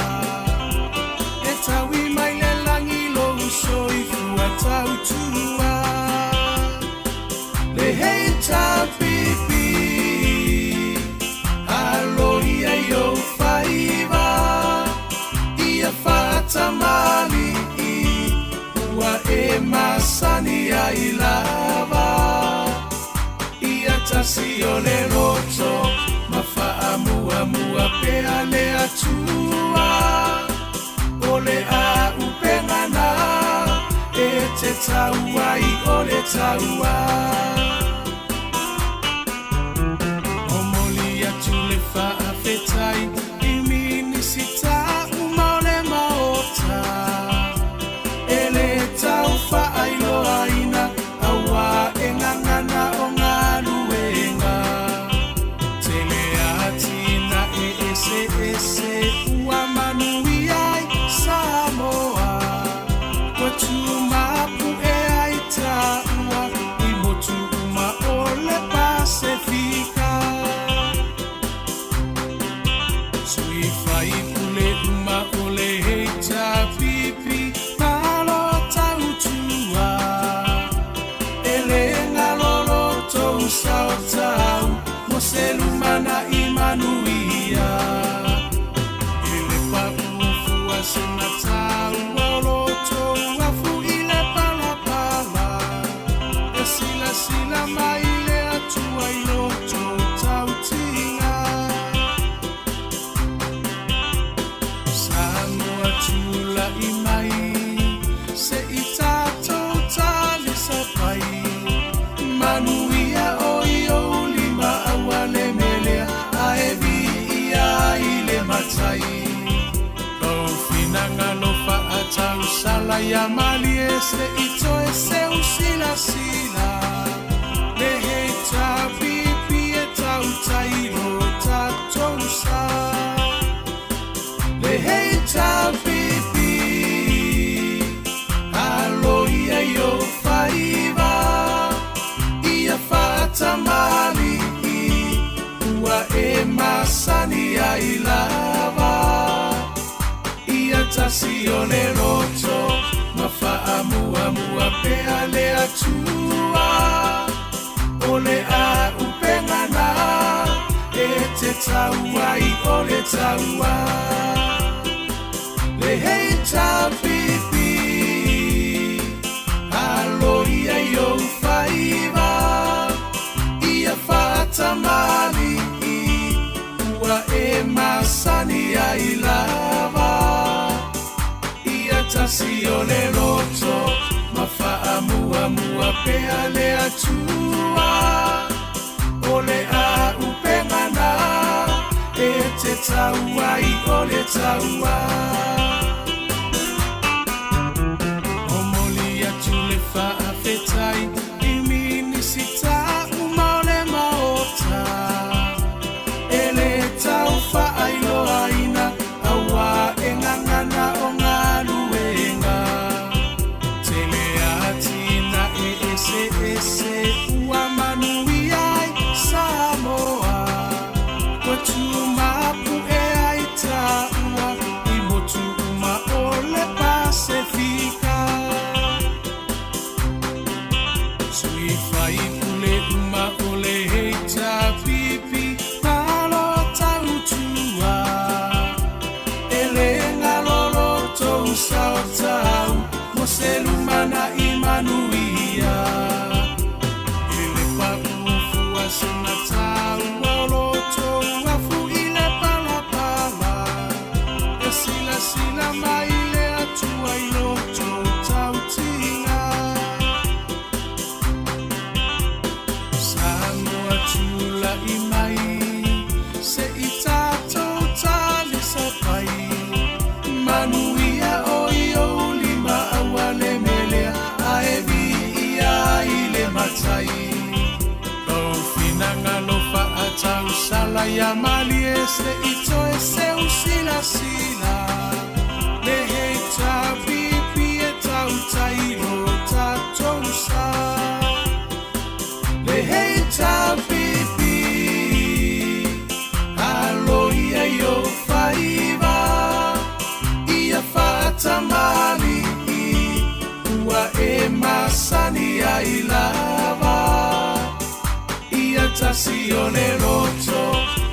E tawi mai le langi lo uso i fua tautua. Le heita pipi alo ia yo faiva. Ia fata mali ua e masani ai lava. Ia tasi o le roto mafaa mua mua pea le atua. O le a upengana e te taua i o le taua. O moli atu le faa fetai i minisita uma o le maota. Ele tau faa ilo aina awa e ngangana o ngā luenga. Tele atina e ese ese ua manui ai Samoa. Kwa tumapu e ai taua i motu uma o le Pasifika. Sui fai ule uma o le heita pipi malo tautua. Ele ngalolo tou sao tau mo se lumana i manuia. Ele papufu a sena tau olo tou afu i le palapala. E sila sila mai le atua i loto tautinga. Samoa tula i mai se i tātou tali sapai. Manuia o i o lima awa le melea a e Viiga i le matai. Kau finanga no faa tau sala ia mali e se i toe se usila sila. Le hei tā pipi e tau tairo tātou sa. Le hei tā pipi alo ia yo faiva. Ia fata mali ua e masani ai lava. Ia tasi o le roto mafaa mua mua pea le atua. O le a upengana e te taua i o le taua. Le heita pipi alo ia yo faiva. Ia fata mali ua e masani ai lava. Ia tasi o le roto mafaa mua mua pea le atua. O le a upengana e te taua i o le taua. O moli atu le faa fetai i minisita uma o le maota. Ele tau faa ilo aina awa e ngangana o ngā luenga. Tele atina e ese ese ua manui ai Samoa. Kwa tumapu e ai taua i motu se i tātou tāle sa pai. Manuia o i o lima aua le melea, a e vi ia i le matai. Kau finanga lo fa atau sala ia mali e se i toe se usila sila. Le hei tā pipi e tau tairo tātou sa. Le hei tā pipi alo ia i o whaiva. Ia whaata mali ua e masani ai lava. Ia tasi o le roto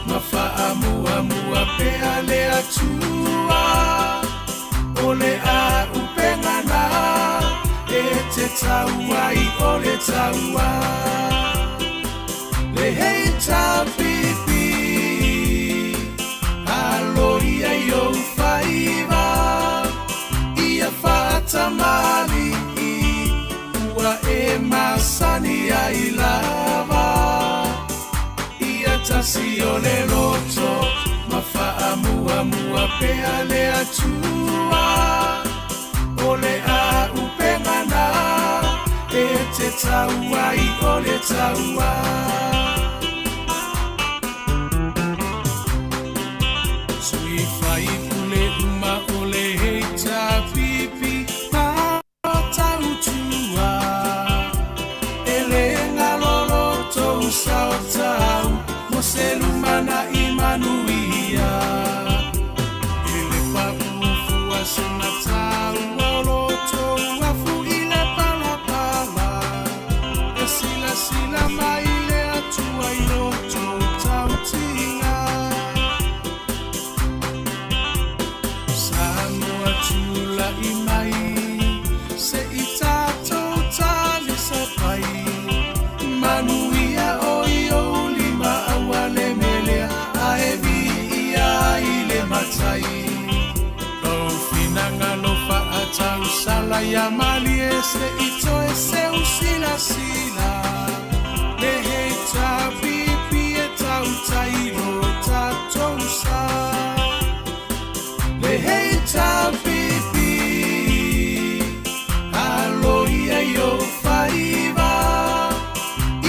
ma wha mua mua pea le atua. O le a upengana e te taua i o le taua. Le hei tā pipi alo ia i o whaiva. Ia whaata mali ua e masani ai lava. Ia tasi o le roto ma wha mua mua pea le atua. O le a upengana e te taua i o le taua. Sui whai ule uma o le hei tā pipi ma o tau tua. E le ngalolo tou sao tau mo se lumana i manuia. E le whapufua se na tau o loto wafu i le palapala. E sila sila mai le atua i loto tau tinga. Samoa tula i mai se i tātou tāle sa pai. Manuia o i o lima aua le melea, a e vi ia i le matai. Kau finanga lo fa atau sala ia mali e se i toe se usila sila. Le hei tā pipi e tau tairo tātou sa. Le hei tā pipi alo ia i o whaiva.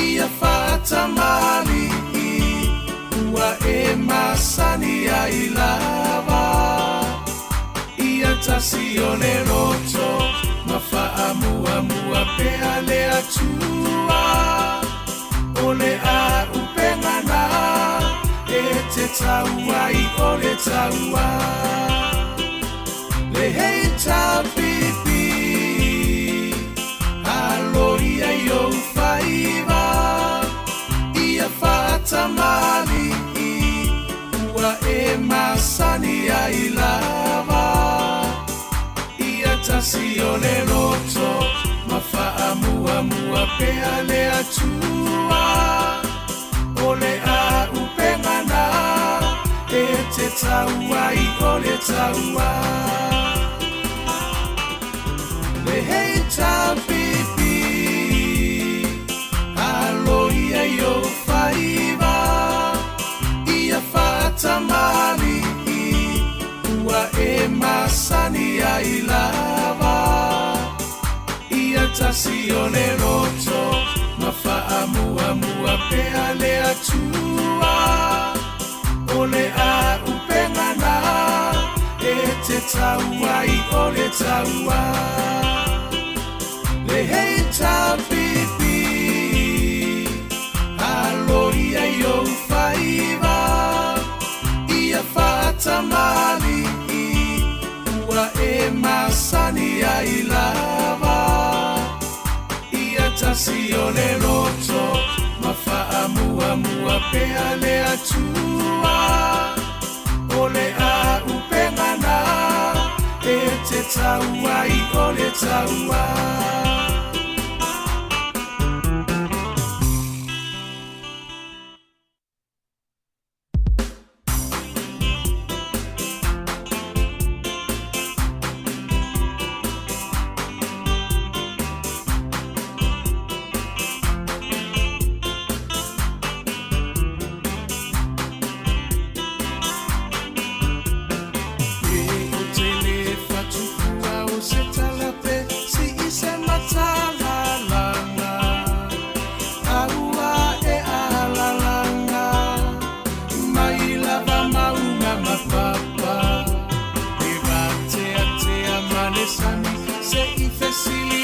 Ia whaata mali ua e masani ai lava. Ia tasi o le roto ma wha mua mua pea le atua. O le a upengana e te taua i o le taua. Le hei tā pipi alo ia i o whaiva. Ia whaata mali ua e masani ai lava. Ia tasi o le roto ma wha mua mua pea le atua. O le a upengana e te taua i o le taua. Le hei tā pipi alo ia i o whaiva. Ia whaata mali ua e masani ai lava. Ia tasi o le roto ma wha mua mua pea le atua. O le a upengana e te taua i o le taua. Le hei tā pipi alo ia i o whaiva. Ia whaata mali ua e masani ai lava. Ia tasi o le roto ma wha mua mua pea le atua. O le a upengana e te taua i o le taua. sili